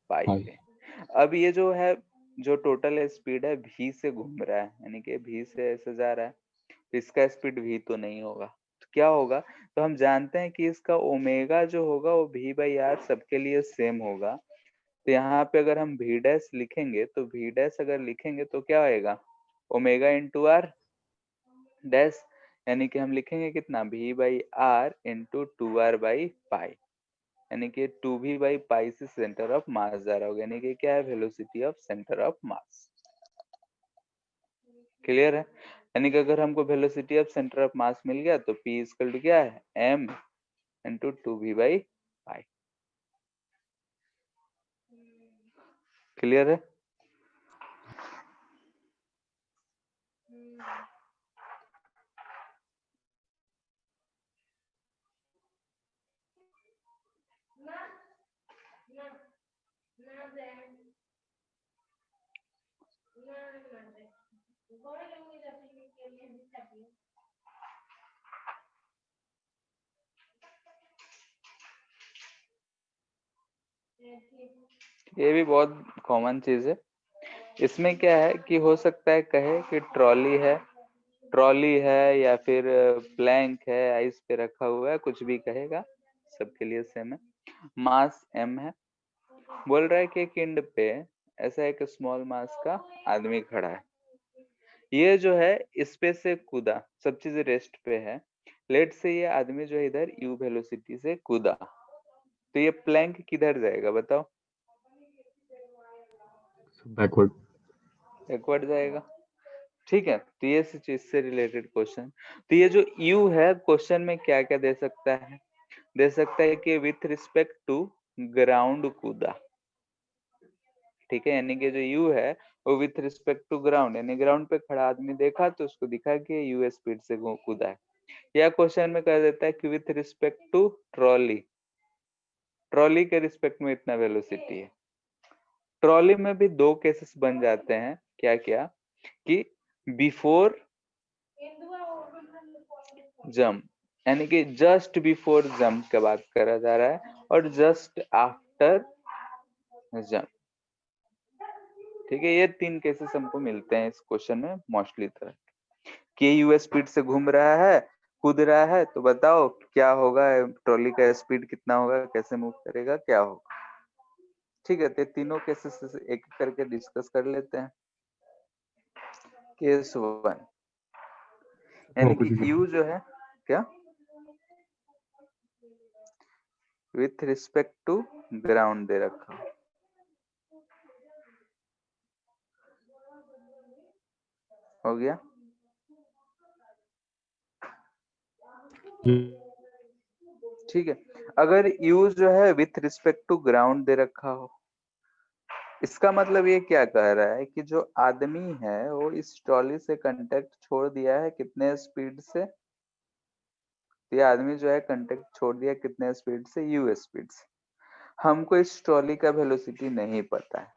पे। अब ये जो है, जो टोटल स्पीड है v से घूम रहा है, यानी कि v से ऐसे जा रहा है, तो इसका स्पीड v तो नहीं होगा, तो क्या होगा, तो हम जानते हैं कि इसका ओमेगा जो होगा वो v/r सबके लिए सेम होगा। तो यहाँ पे अगर हम v डैश लिखेंगे तो v डैश अगर लिखेंगे तो क्या आएगा, ओमेगा इंटू आर डैश, यानी कि हम लिखेंगे कितना, v/r इंटू 2r/π, यानी कि 2v/π से सेंटर ऑफ मास जा रहा होगा, यानी कि क्या है, velocity of centre of mass. Clear है, यानी कि अगर हमको velocity of centre of mass मिल गया तो p इक्वल टू क्या है, m इंटू 2v/π। क्लियर है। ये भी बहुत कॉमन चीज है। इसमें क्या है कि हो सकता है कहे कि ट्रॉली है या फिर प्लैंक है, आइस पे रखा हुआ है, कुछ भी कहेगा, सबके लिए सेम है। मास m है, बोल रहा है कि एक एंड पे ऐसा एक स्मॉल मास का आदमी खड़ा है, ये जो है इस पे से कूदा, सब चीज रेस्ट पे है, लेट से ये आदमी जो है इधर u वेलोसिटी से कूदा, तो ये प्लैंक किधर जाएगा बताओ, बैकवर्ड जाएगा। ठीक है, तो ये चीज से रिलेटेड क्वेश्चन, तो ये जो u है क्वेश्चन में क्या क्या दे सकता है, दे सकता है कि विथ रिस्पेक्ट टू ग्राउंड कूदा। ठीक है, यानी कि जो u है वो विथ रिस्पेक्ट टू ग्राउंड, यानी ग्राउंड पे खड़ा आदमी देखा तो उसको दिखा कि u स्पीड से कूदा है। या क्वेश्चन में कह देता है कि विथ रिस्पेक्ट टू ट्रॉली के रिस्पेक्ट में इतना वेलोसिटी है। ट्रॉली में भी दो केसेस बन जाते हैं, क्या क्या, कि बिफोर जंप, यानी कि जस्ट बिफोर जंप का बात करा जा रहा है, और जस्ट आफ्टर जंप। ठीक है, ये तीन केसेस हमको मिलते हैं इस क्वेश्चन में मोस्टली तरह के। यू स्पीड से घूम रहा है, कूद रहा है, तो बताओ क्या होगा, ट्रॉली का स्पीड कितना होगा, कैसे मूव करेगा, क्या होगा। ठीक है, तो तीनों केसेस एक एक करके डिस्कस कर लेते हैं। केस 1, यानी कि यू जो है क्या, विथ रिस्पेक्ट टू ग्राउंड दे रखा, हो गया। ठीक है, अगर u जो है विथ रिस्पेक्ट टू ग्राउंड दे रखा हो, इसका मतलब ये क्या कह रहा है कि जो आदमी है वो इस ट्रॉली से कांटेक्ट छोड़ दिया है कितने स्पीड से, ये आदमी जो है कांटेक्ट छोड़ दिया कितने स्पीड से, u स्पीड से। हमको इस ट्रॉली का वेलोसिटी नहीं पता है,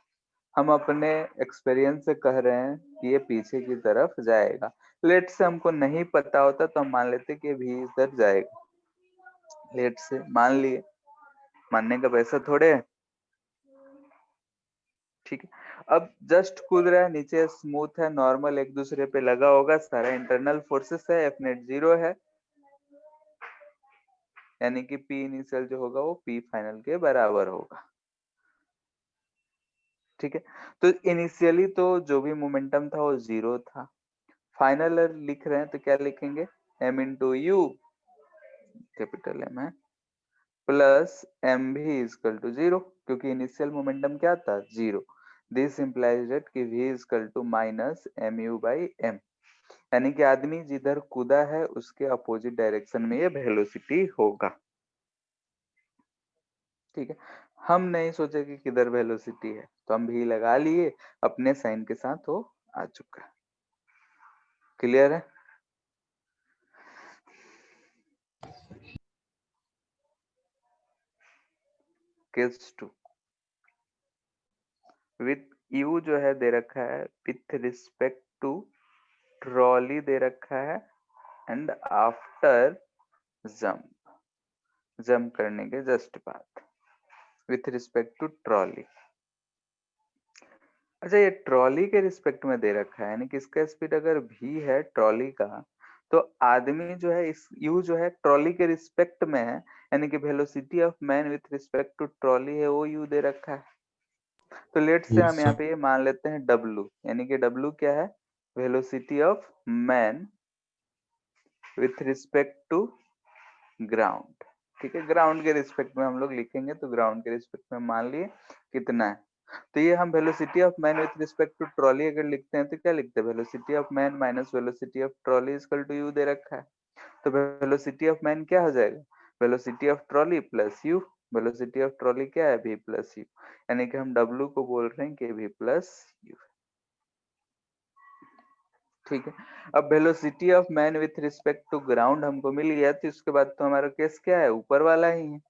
हम अपने एक्सपीरियंस से कह रहे हैं कि ये पीछे की तरफ जाएगा, लेट से हमको नहीं पता होता तो हम मान लेते कि v इधर जाएगा, लेट से मान लिए, मानने का पैसा थोड़े है, ठीक है। अब जस्ट कूद रहा है, नीचे स्मूथ है, नॉर्मल एक दूसरे पे लगा होगा, सारा इंटरनल फोर्सेस है, एफ नेट 0 है, यानी कि पी इनिशियल जो होगा वो पी फाइनल के बराबर होगा, ठीक है। तो इनिशियली तो जो भी मोमेंटम था वो 0 था, फाइनल लिख रहे हैं तो क्या लिखेंगे, m into U, capital M है, प्लस एम भी इजकल टू 0, क्योंकि इनिशियल मोमेंटम क्या था 0। दिस इंप्लाइज दैट कि v equal to minus M U by M, यानी कि आदमी जिधर कूदा है उसके अपोजिट डायरेक्शन में ये वेलोसिटी होगा, ठीक है। हम नहीं सोचे कि किधर वेलोसिटी है, तो हम भी लगा लिए, अपने साइन के साथ वो आ चुका है, क्लियर है। केस 2 विथ यू जो है दे रखा है विथ रिस्पेक्ट टू ट्रॉली दे रखा है, एंड आफ्टर जंप करने के जस्ट बाद विथ रिस्पेक्ट टू ट्रॉली। अच्छा, ये ट्रॉली के रिस्पेक्ट में दे रखा है, यानी कि इसका स्पीड अगर v है ट्रॉली का, तो आदमी जो है इस u जो है ट्रॉली के रिस्पेक्ट में है, यानी कि velocity of man with respect to trolley है वो u दे रखा है। तो लेट से Yes, हम यहाँ sir. पे ये मान लेते हैं w, यानी कि w क्या है, velocity of man with respect to ground, ठीक है। ग्राउंड के रिस्पेक्ट में हम लोग लिखेंगे, तो ग्राउंड के रिस्पेक्ट में मान लिए कितना है, तो ये हम velocity of man with respect to trolley अगर लिखते हैं तो क्या लिखते हैं, velocity of man minus velocity of trolley equal to U दे रखा है। तो वेलोसिटी ऑफ मैन क्या हो जाएगा, velocity of trolley plus U, velocity of trolley क्या है v प्लस यू, यानी कि हम w को बोल रहे हैं कि v प्लस यू, ठीक है। अब velocity of man with respect to ground हमको मिल गया, तो इसके बाद तो हमारा केस क्या है, ऊपर वाला ही है,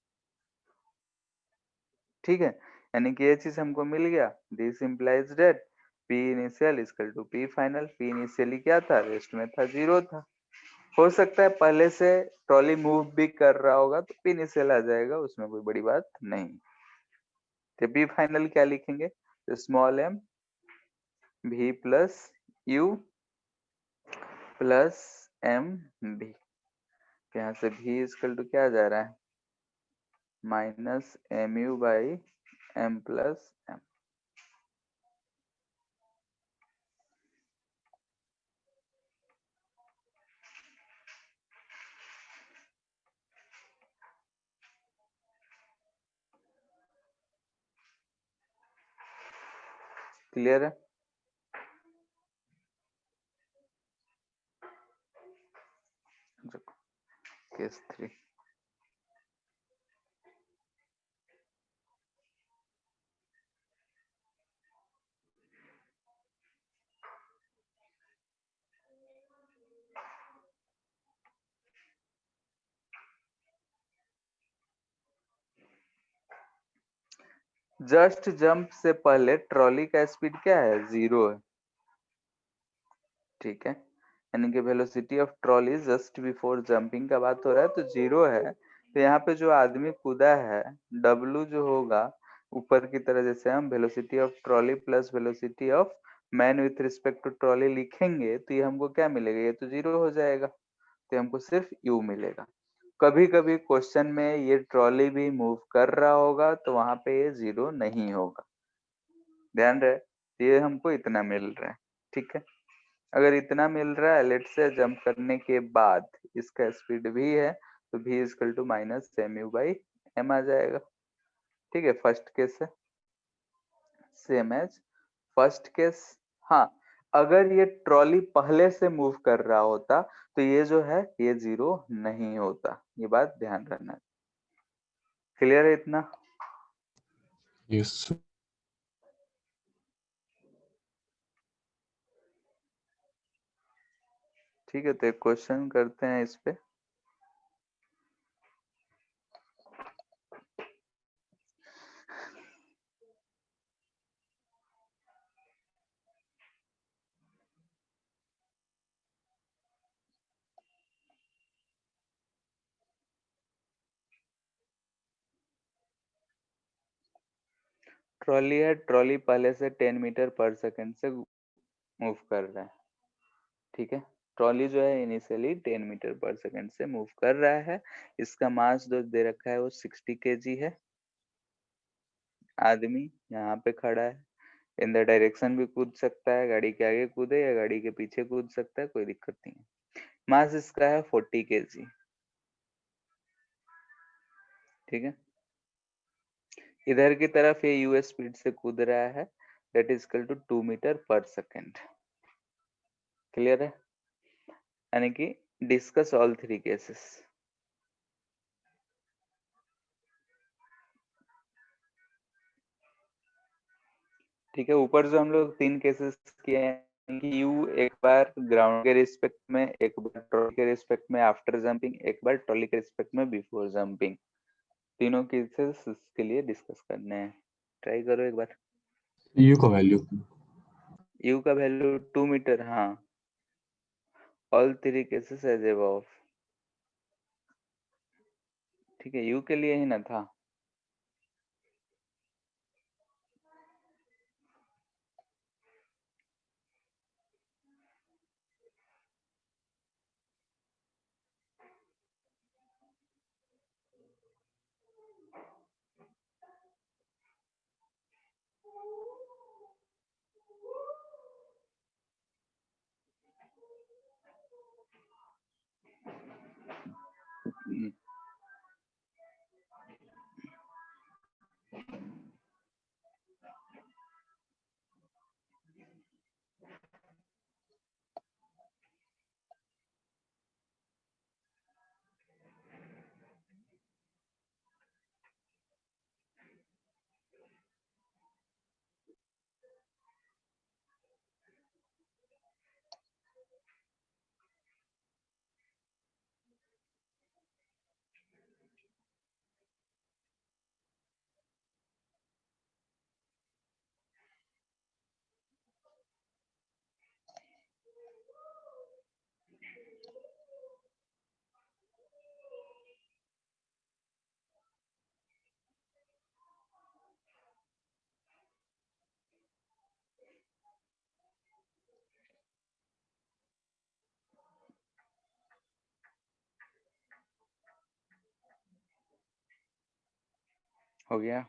ठीक है। यानी कि ये चीज हमको मिल गया, this implies that P initial equal to P final. P initially क्या था, रेस्ट में था, 0 था। हो सकता है पहले से ट्रॉली मूव भी कर रहा होगा तो P इनिशियल आ जाएगा, उसमें कोई बड़ी बात नहीं। तो P फाइनल क्या लिखेंगे, small m v plus u plus m v, यहाँ से v इक्वल टू क्या जा रहा है, minus M U by M plus M. Clear है। केस 3 जस्ट जंप से पहले ट्रॉली का स्पीड क्या है, 0 है, ठीक है। यानी कि velocity of trolley just before jumping का बात हो रहा है तो 0 है। तो यहाँ पे जो आदमी कूदा है W जो होगा ऊपर की तरह, जैसे हम velocity of trolley plus velocity of man with respect to trolley लिखेंगे तो ये हमको क्या मिलेगा, ये तो 0 हो जाएगा, तो हमको सिर्फ u मिलेगा। कभी कभी क्वेश्चन में ये ट्रॉली भी मूव कर रहा होगा तो वहां पे ये 0 नहीं होगा, ध्यान रहे, ये हमको इतना मिल रहा है, ठीक है। अगर इतना मिल रहा है लेट से जंप करने के बाद इसका स्पीड v है, तो v equal to minus M U by M आ जाएगा, ठीक है। फर्स्ट केस है सेम एज फर्स्ट केस। हाँ, अगर ये ट्रॉली पहले से मूव कर रहा होता तो ये जो है ये 0 नहीं होता, ये बात ध्यान रखना। क्लियर है इतना। Yes, sir. ठीक है, तो एक क्वेश्चन करते हैं इस पे। ट्रॉली है, ट्रॉली पहले से 10 मीटर पर सेकंड से मूव कर रहा है, ठीक है। ट्रॉली जो है इनिशियली 10 मीटर पर सेकंड से मूव कर रहा है। इसका मास जो दे रखा है वो 60 kg है। आदमी यहाँ पे खड़ा है, इन द डायरेक्शन भी कूद सकता है, गाड़ी के आगे कूदे या गाड़ी के पीछे कूद सकता है, कोई दिक्कत नहीं है। मास इसका है 40 kg, ठीक है। इधर की तरफ ये यूएस स्पीड से कूद रहा है, that is equal to 2 metre पर सेकंड। क्लियर है? यानी कि डिस्कस ऑल 3 केसेस। ठीक है, ऊपर जो हम लोग 3 केसेस किए हैं कि यू एक बार ग्राउंड के रिस्पेक्ट में, एक बार ट्रॉली के रिस्पेक्ट में आफ्टर जंपिंग, एक बार ट्रॉली के रिस्पेक्ट में बिफोर जंपिंग, तीनों केसेस के लिए डिस्कस करने हैं। ट्राई करो एक बार। यू का वैल्यू यू का वैल्यू 2 मीटर, हाँ। ऑल 3 केसेस एज अबव, ठीक है। यू के लिए ही ना था। हम्म, हो गया।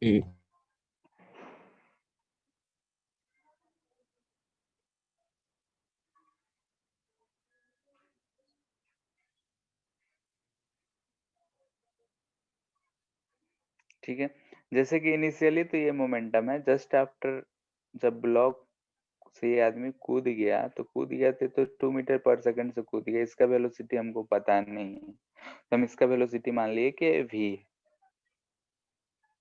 ए ठीक है, जैसे कि इनिशियली तो ये मोमेंटम है, जस्ट आफ्टर जब ब्लॉक से ये आदमी कूद गया तो कूद गया तो 2 मीटर पर सेकंड से कूद गया। इसका वेलोसिटी हमको पता नहीं है, तो हम इसका वेलोसिटी मान लिए कि v,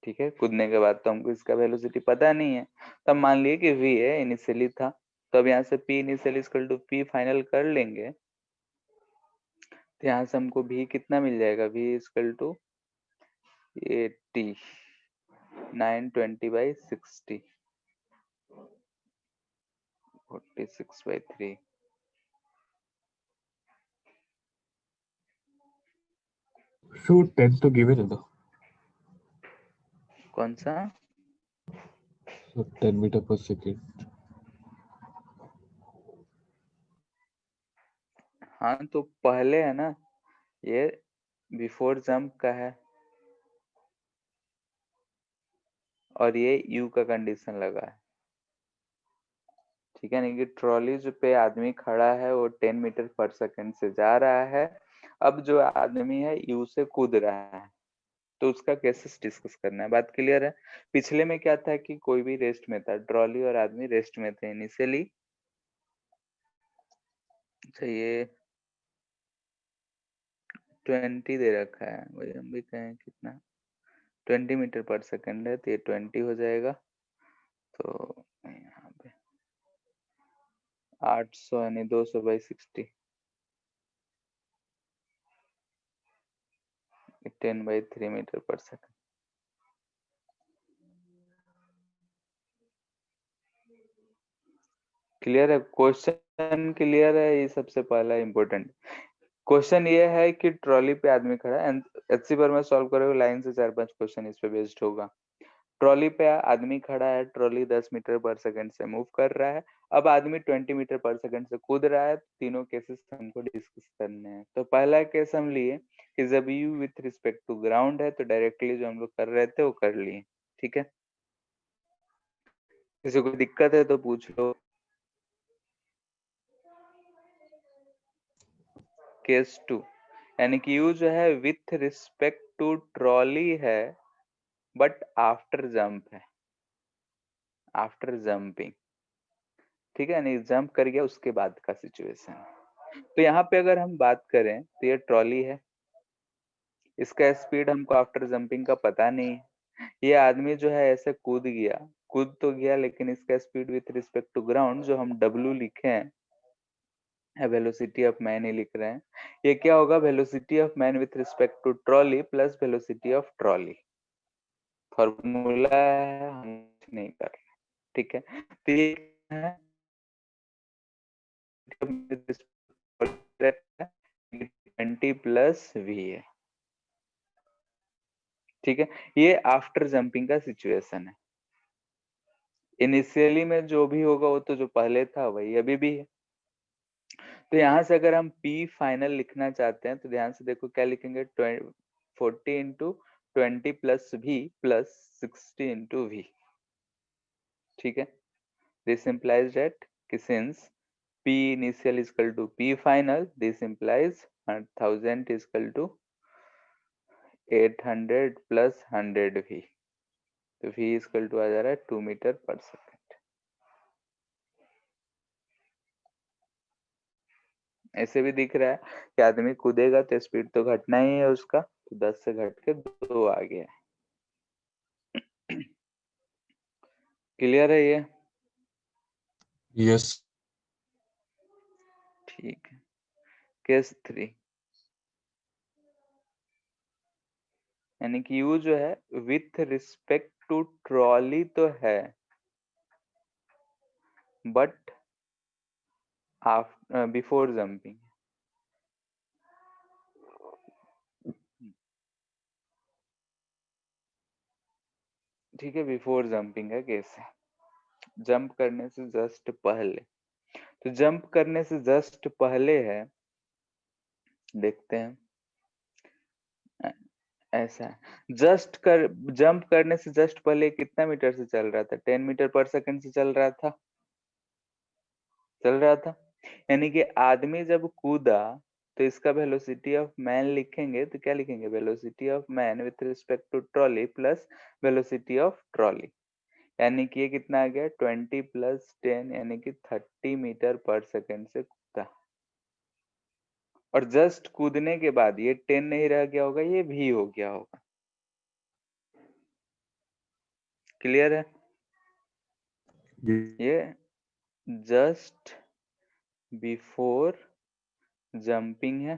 ठीक है। कूदने के बाद तो हमको इसका वेलोसिटी पता नहीं है, तब मान लिए कि v है, इनिशियली था। तो अब यहाँ से p initial equal to p final कर लेंगे, तो यहाँ से हमको v कितना मिल जाएगा, v इक्वल टू 80 920/60 46/3। सो 10 तो गिवन है ना, कौन सा? सो 10 मीटर पर सेकंड। हाँ तो पहले है ना, ये बिफोर जंप का है और ये यू का कंडीशन लगा है, ठीक है। नहीं कि ट्रॉली जो पे आदमी खड़ा है वो 10 मीटर पर सेकंड से जा रहा है। अब जो आदमी है यू से कूद रहा है, तो उसका केसेस डिस्कस करना है। बात क्लियर है? पिछले में क्या था कि कोई भी रेस्ट में था, ट्रॉली और आदमी रेस्ट में थे इनिशियली। अच्छा, ये 20 दे रखा है, वही हम भी कहें कितना 20 मीटर पर सेकंड है, तो ये 20 हो जाएगा। तो यहाँ पे 800 यानी 200/60, 10/3 मीटर पर सेकंड। क्लियर है? क्वेश्चन क्लियर है? ये सबसे पहला इम्पोर्टेंट क्वेश्चन ये है कि ट्रॉली पे आदमी खड़ा है। एचसी पर मैं सॉल्व करोगे लाइन से 4-5 क्वेश्चन इस पे बेस्ड होगा। ट्रॉली पे आदमी खड़ा है, ट्रॉली 10 मीटर पर सेकंड से मूव कर रहा है। अब आदमी 20 मीटर पर सेकंड से कूद रहा है। तीनों केसेस हमको डिस्कस करने हैं। तो पहला केस हम लिए कि जब U with respect to ground है, तो डायरेक्टली जो हम लोग कर रहे थे वो कर लिए। ठीक है, किसी को दिक्कत है तो पूछ लो। केस 2 यानी कि यू जो है विथ रिस्पेक्ट टू ट्रॉली है, बट आफ्टर जंप है, आफ्टर जंपिंग। ठीक है, यानी जंप कर गया उसके बाद का सिचुएशन। तो यहाँ पे अगर हम बात करें तो ये ट्रॉली है, इसका स्पीड हमको आफ्टर जंपिंग का पता नहीं है। ये आदमी जो है ऐसे कूद गया, कूद तो गया, लेकिन इसका speed with respect to ground जो हम W लिखे हैं, वेलोसिटी ऑफ मैन ही लिख रहे हैं, ये क्या होगा? Velocity of man with respect to trolley plus velocity of trolley. Formula है, हम कुछ नहीं कर रहे। ठीक है, तो ये है 20 प्लस V है। ठीक है, ये आफ्टर जंपिंग का सिचुएशन है। इनिशियली में जो भी होगा वो तो जो पहले था वही अभी भी है। तो यहाँ से अगर हम P फाइनल लिखना चाहते हैं तो ध्यान से देखो क्या लिखेंगे, 40 into 20 plus V plus 60 into V। ठीक है, this implies that since P initial is equal to P final, this implies 1000 is equal to 800 plus 100 V। तो V is equal to आ जा रहा है 2 मीटर पर सेकंड। ऐसे भी दिख रहा है कि आदमी कूदेगा तो स्पीड तो घटना ही है उसका, तो 10 से घट के 2 आ गया। क्लियर है ये? यस। ठीक है, केस 3 यानी कि यू जो है विथ रिस्पेक्ट टू ट्रॉली तो है, बट बिफोर जंपिंग। ठीक है, बिफोर जंपिंग है केस, जंप करने से जस्ट पहले। तो जंप करने से जस्ट पहले है, देखते हैं। ऐसा है, जंप करने से जस्ट पहले कितना मीटर से चल रहा था? 10 मीटर पर सेकंड से चल रहा था। यानी कि आदमी जब कूदा तो इसका वेलोसिटी ऑफ मैन लिखेंगे तो क्या लिखेंगे? Velocity of man with respect to trolley plus velocity of trolley. यानी कि ये कितना आ गया? 20 प्लस 10 यानी कि 30 मीटर पर सेकंड से कूदा। और जस्ट कूदने के बाद ये 10 नहीं रह गया होगा, ये भी हो गया होगा। क्लियर है? ये जस्ट बिफोर जंपिंग है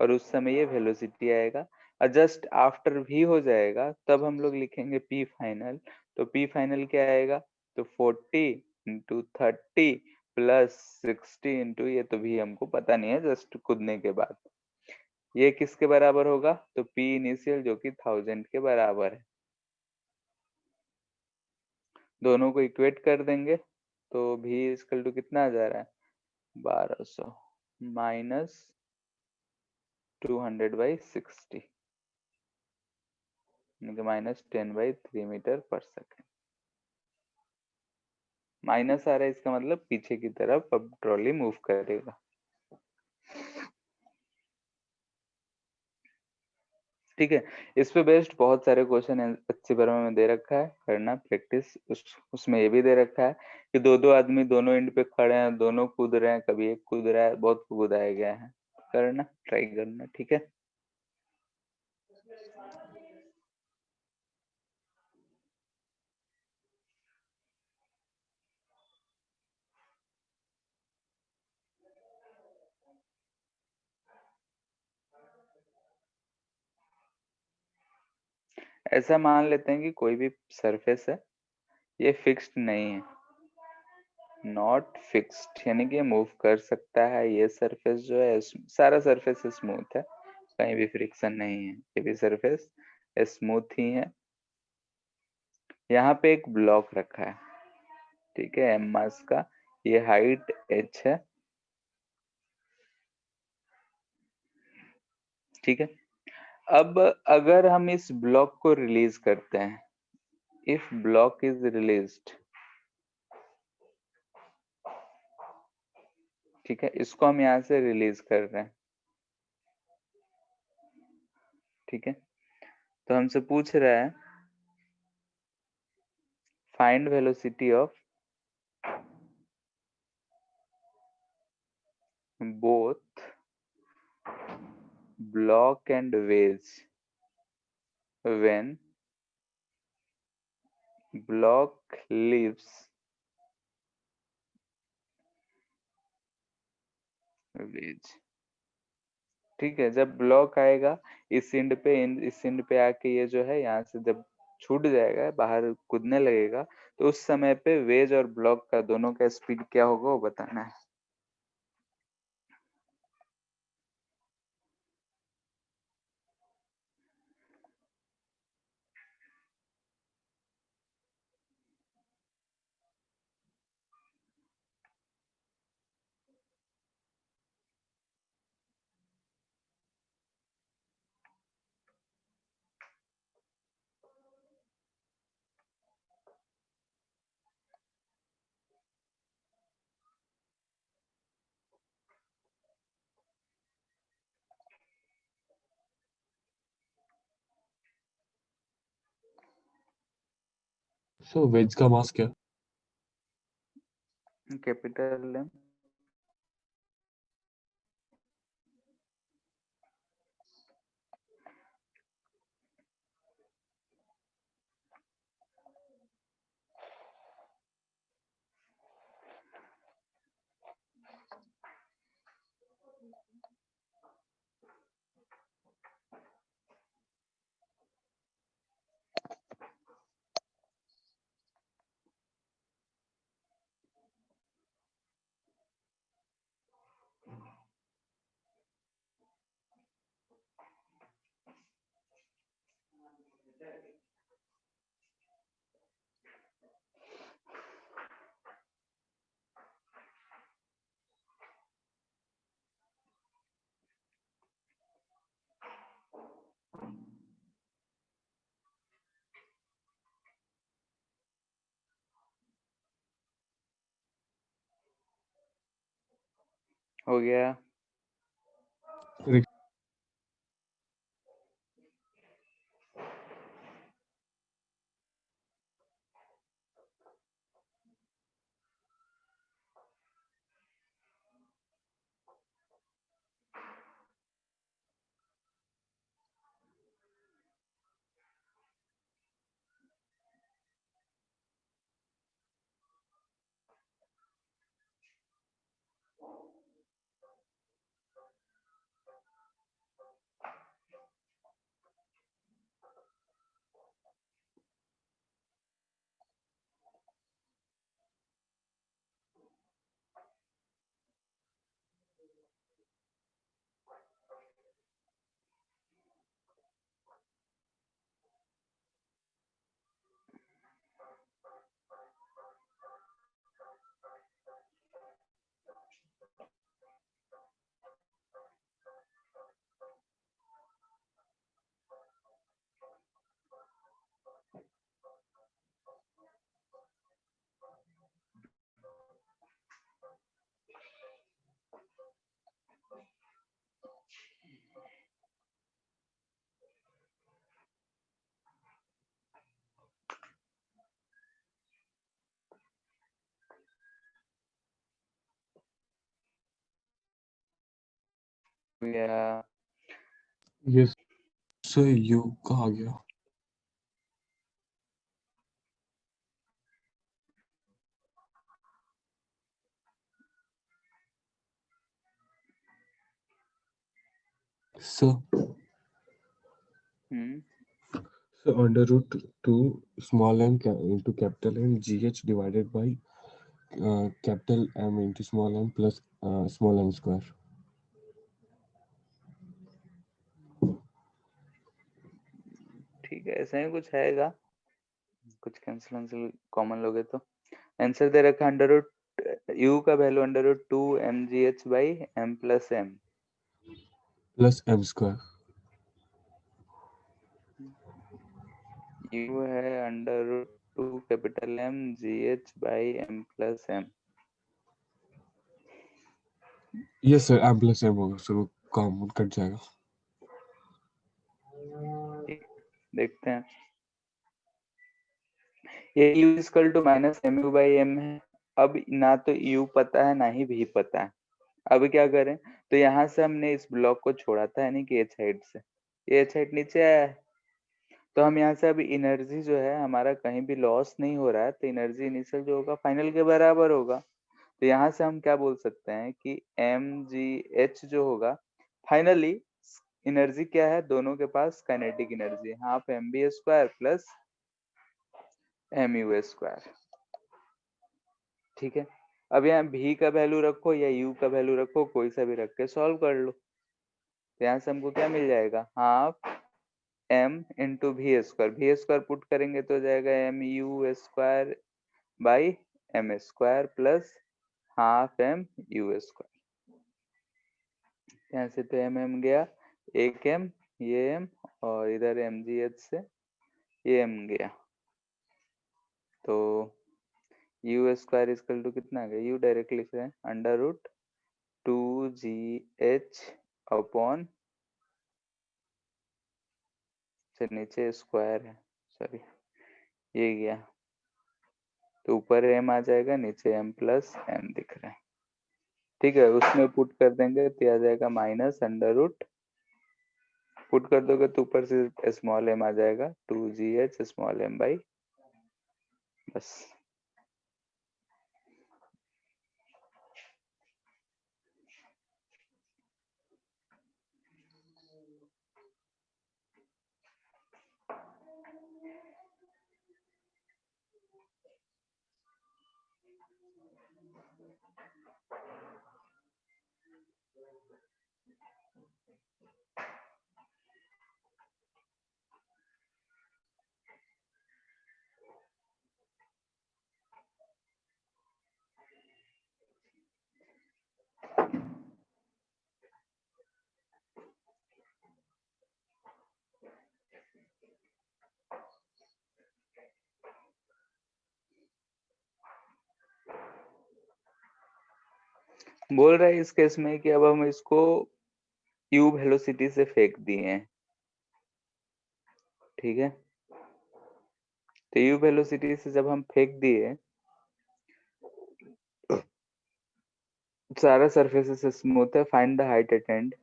और उस समय ये वेलोसिटी आएगा। और जस्ट आफ्टर भी हो जाएगा तब हम लोग लिखेंगे P फाइनल। तो P फाइनल क्या आएगा? तो 40 इंटू 30 प्लस 60 इंटू, ये तो भी हमको पता नहीं है, जस्ट कूदने के बाद ये किसके बराबर होगा? तो P इनिशियल जो कि 1000 के बराबर है। दोनों को इक्वेट कर देंगे तो V इक्वल टू कितना आ जा रहा है? 1200 माइनस 200/60 माइनस 10/3 मीटर पर सेकंड। माइनस आ रहा है, इसका मतलब पीछे की तरफ अब ट्रॉली मूव करेगा। ठीक है, इस पे बेस्ड बहुत सारे क्वेश्चन अच्छी बार में दे रखा है, करना प्रैक्टिस। उसमें ये भी दे रखा है कि दो आदमी दोनों एंड पे खड़े हैं, दोनों कूद रहे हैं, कभी एक कूद रहा है, बहुत कूदाया गया है। करना, ट्राई करना, ठीक है। ऐसा मान लेते हैं कि कोई भी सरफेस है, ये फिक्स्ड नहीं है, नॉट फिक्स्ड, यानी कि मूव कर सकता है। ये सरफेस जो है, सारा सरफेस स्मूथ है, कहीं भी फ्रिक्शन नहीं है, ये भी सरफेस स्मूथ ही है। यहाँ पे एक ब्लॉक रखा है, ठीक है, एम मास का, ये हाइट h है, ठीक है। अब अगर हम इस ब्लॉक को रिलीज करते हैं, इफ ब्लॉक इज रिलीज्ड, ठीक है, इसको हम यहाँ से रिलीज कर रहे हैं, ठीक है। तो हमसे पूछ रहा है find velocity of both block and wedge when block leaves wedge, ठीक है। जब ब्लॉक आएगा इस एंड पे, इस एंड पे आके ये जो है यहाँ से जब छूट जाएगा, बाहर कूदने लगेगा, तो उस समय पे वेज और ब्लॉक का दोनों का स्पीड क्या होगा वो बताना है। सो वेज का मास क्या? कैपिटल एम, हो गया। गया। ये सर यू का आ गया। Sir so under root 2 small m into capital M GH divided by capital M into small m plus small m square. ठीक है, ऐसा ही कुछ आएगा, कुछ कैंसिल कॉमन लोगे तो। आंसर दे रखा अंडर रूट यू का value under root 2 mgh by m plus m plus m square. U है under root 2 capital M gh by m plus m। Yes sir m plus m होगा sir, वो common cut जाएगा। देखते हैं, ये u equal to minus M U by M है। अब ना तो u पता है ना ही v पता है। अब क्या करें, तो यहाँ से हमने इस ब्लॉक को छोड़ा था, यानी कि h हाइट से, ये h हाइट नीचे आया है, तो हम यहाँ से अभी एनर्जी जो है हमारा कहीं भी लॉस नहीं हो रहा है, तो एनर्जी इनिशियल जो होगा फाइनल के बराबर होगा। तो यहाँ से हम क्या बोल सकते हैं कि mgh जो होगा फाइनली एनर्जी क्या है, दोनों के पास kinetic energy half mv square plus mu square. ठीक है, अब यहाँ v का वैल्यू रखो या u का वैल्यू रखो, कोई सा भी रख के सॉल्व कर लो। तो यहाँ से हमको क्या मिल जाएगा, half m into V square put करेंगे तो हो जाएगा M U square by M square plus half m u square. यहाँ से तो m गया, एक m ये m और इधर mgh से ये m गया, तो u स्क्वायर इक्वल टू कितना आ गया, u डायरेक्ट लिख रहे हैं अंडर रूट 2gh अपॉन, नीचे स्क्वायर है सॉरी ये गया, तो ऊपर m आ जाएगा, नीचे m प्लस m दिख रहा है। ठीक है, उसमें पुट कर देंगे तो आ जाएगा माइनस अंडर रूट, पुट कर दोगे तो ऊपर से स्मॉल m आ जाएगा 2gh स्मॉल m बाई, बस। बोल रहा है इस केस में कि अब हम इसको u वेलोसिटी से फेंक दिए हैं, ठीक है, तो u वेलोसिटी से जब हम फेंक दिए, सारा सरफेस स्मूथ है, find the height at end.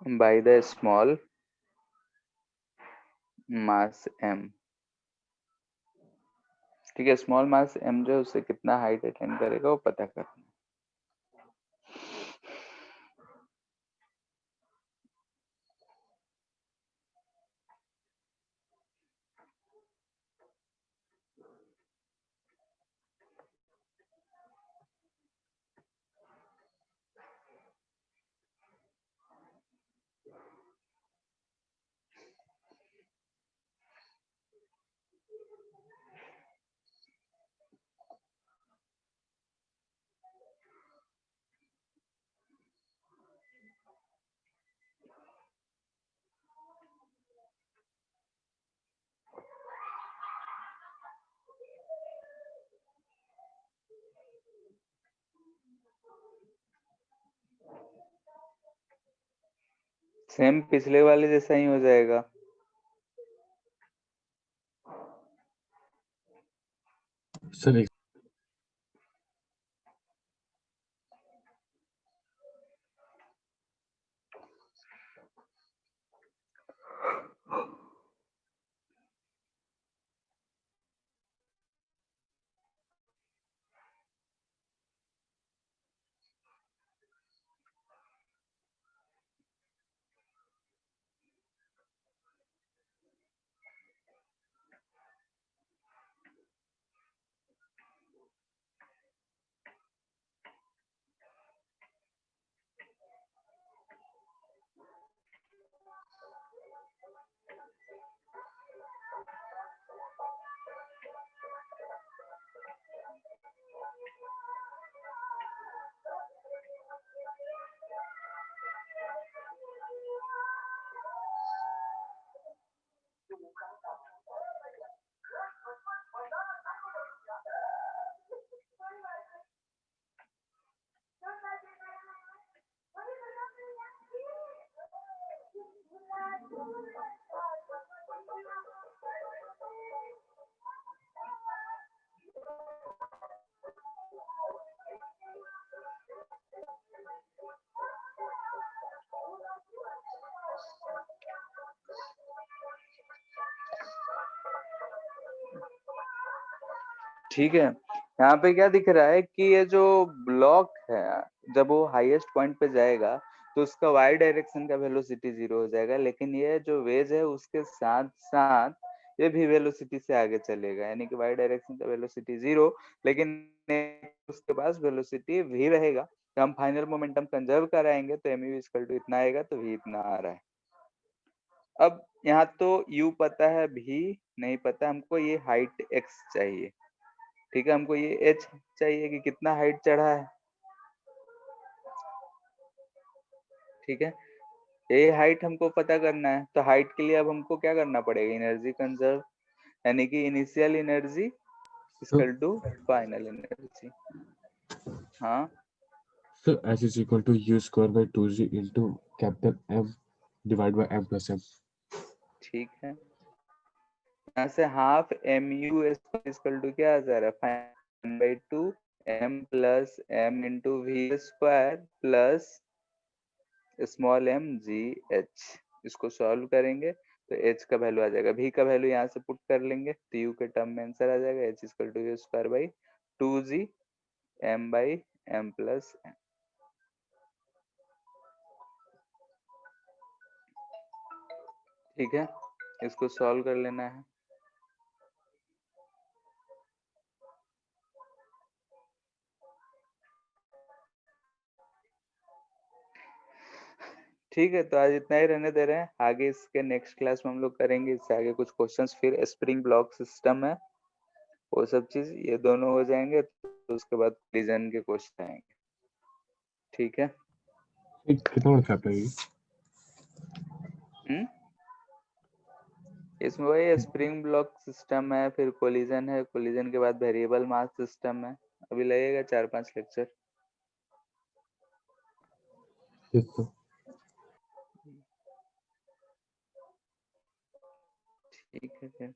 By the small mass m। ठीक है, स्मॉल मास m जो है उससे कितना हाइट अटेंड करेगा वो पता करना। सेम पिछले वाले जैसा ही हो जाएगा। सर एक ठीक है, यहाँ पे क्या दिख रहा है कि ये जो ब्लॉक है जब वो हाईएस्ट पॉइंट पे जाएगा तो उसका वाई डायरेक्शन का वेलोसिटी 0 हो जाएगा, लेकिन ये जो वेज है उसके साथ साथ ये भी वेलोसिटी से आगे चलेगा, यानी कि वाई डायरेक्शन का वेलोसिटी 0 लेकिन उसके पास वेलोसिटी v रहेगा। तो हम फाइनल मोमेंटम कंजर्व कराएंगे तो mu इक्वल टू इतना आएगा, तो v इतना आ रहा है। अब यहाँ तो u पता है, v नहीं पता, हमको ये हाइट x चाहिए। ठीक है, हमको ये h चाहिए कि कितना हाइट चढ़ा है। ठीक है, ये हाइट हमको पता करना है, तो हाइट के लिए अब हमको क्या करना पड़ेगा, एनर्जी कंजर्व, यानी कि initial energy equal to final energy. हाँ sir S is equal to U square by 2g into capital M divide by M plus M। ठीक है, यहाँ से हाफ mu इक्वल टू क्या आ जा रहा है, 1/2 m plus m into V square plus small m g h। इसको solve करेंगे तो h का वैल्यू आ जाएगा, v का वैल्यू यहाँ से पुट कर लेंगे तो u के टर्म में आंसर आ जाएगा, h equal to u square by 2g m by m plus m। ठीक है, इसको सॉल्व कर लेना है। ठीक है, तो आज इतना ही रहने दे रहे हैं, आगे इसके नेक्स्ट क्लास में हम लोग करेंगे इससे आगे कुछ क्वेश्चंस, फिर स्प्रिंग ब्लॉक सिस्टम है वो सब चीज, ये दोनों हो जाएंगे तो उसके बाद कोलिजन के क्वेश्चन आएंगे। ठीक है, कितना बड़ा चैप्टर है ये? इसमें वही स्प्रिंग ब्लॉक सिस्टम है, फिर कोलिजन है, कोलिजन के बाद वेरिएबल मास सिस्टम है, अभी लगेगा 4-5 लेक्चर। Yes, sir. ठीक है फिर।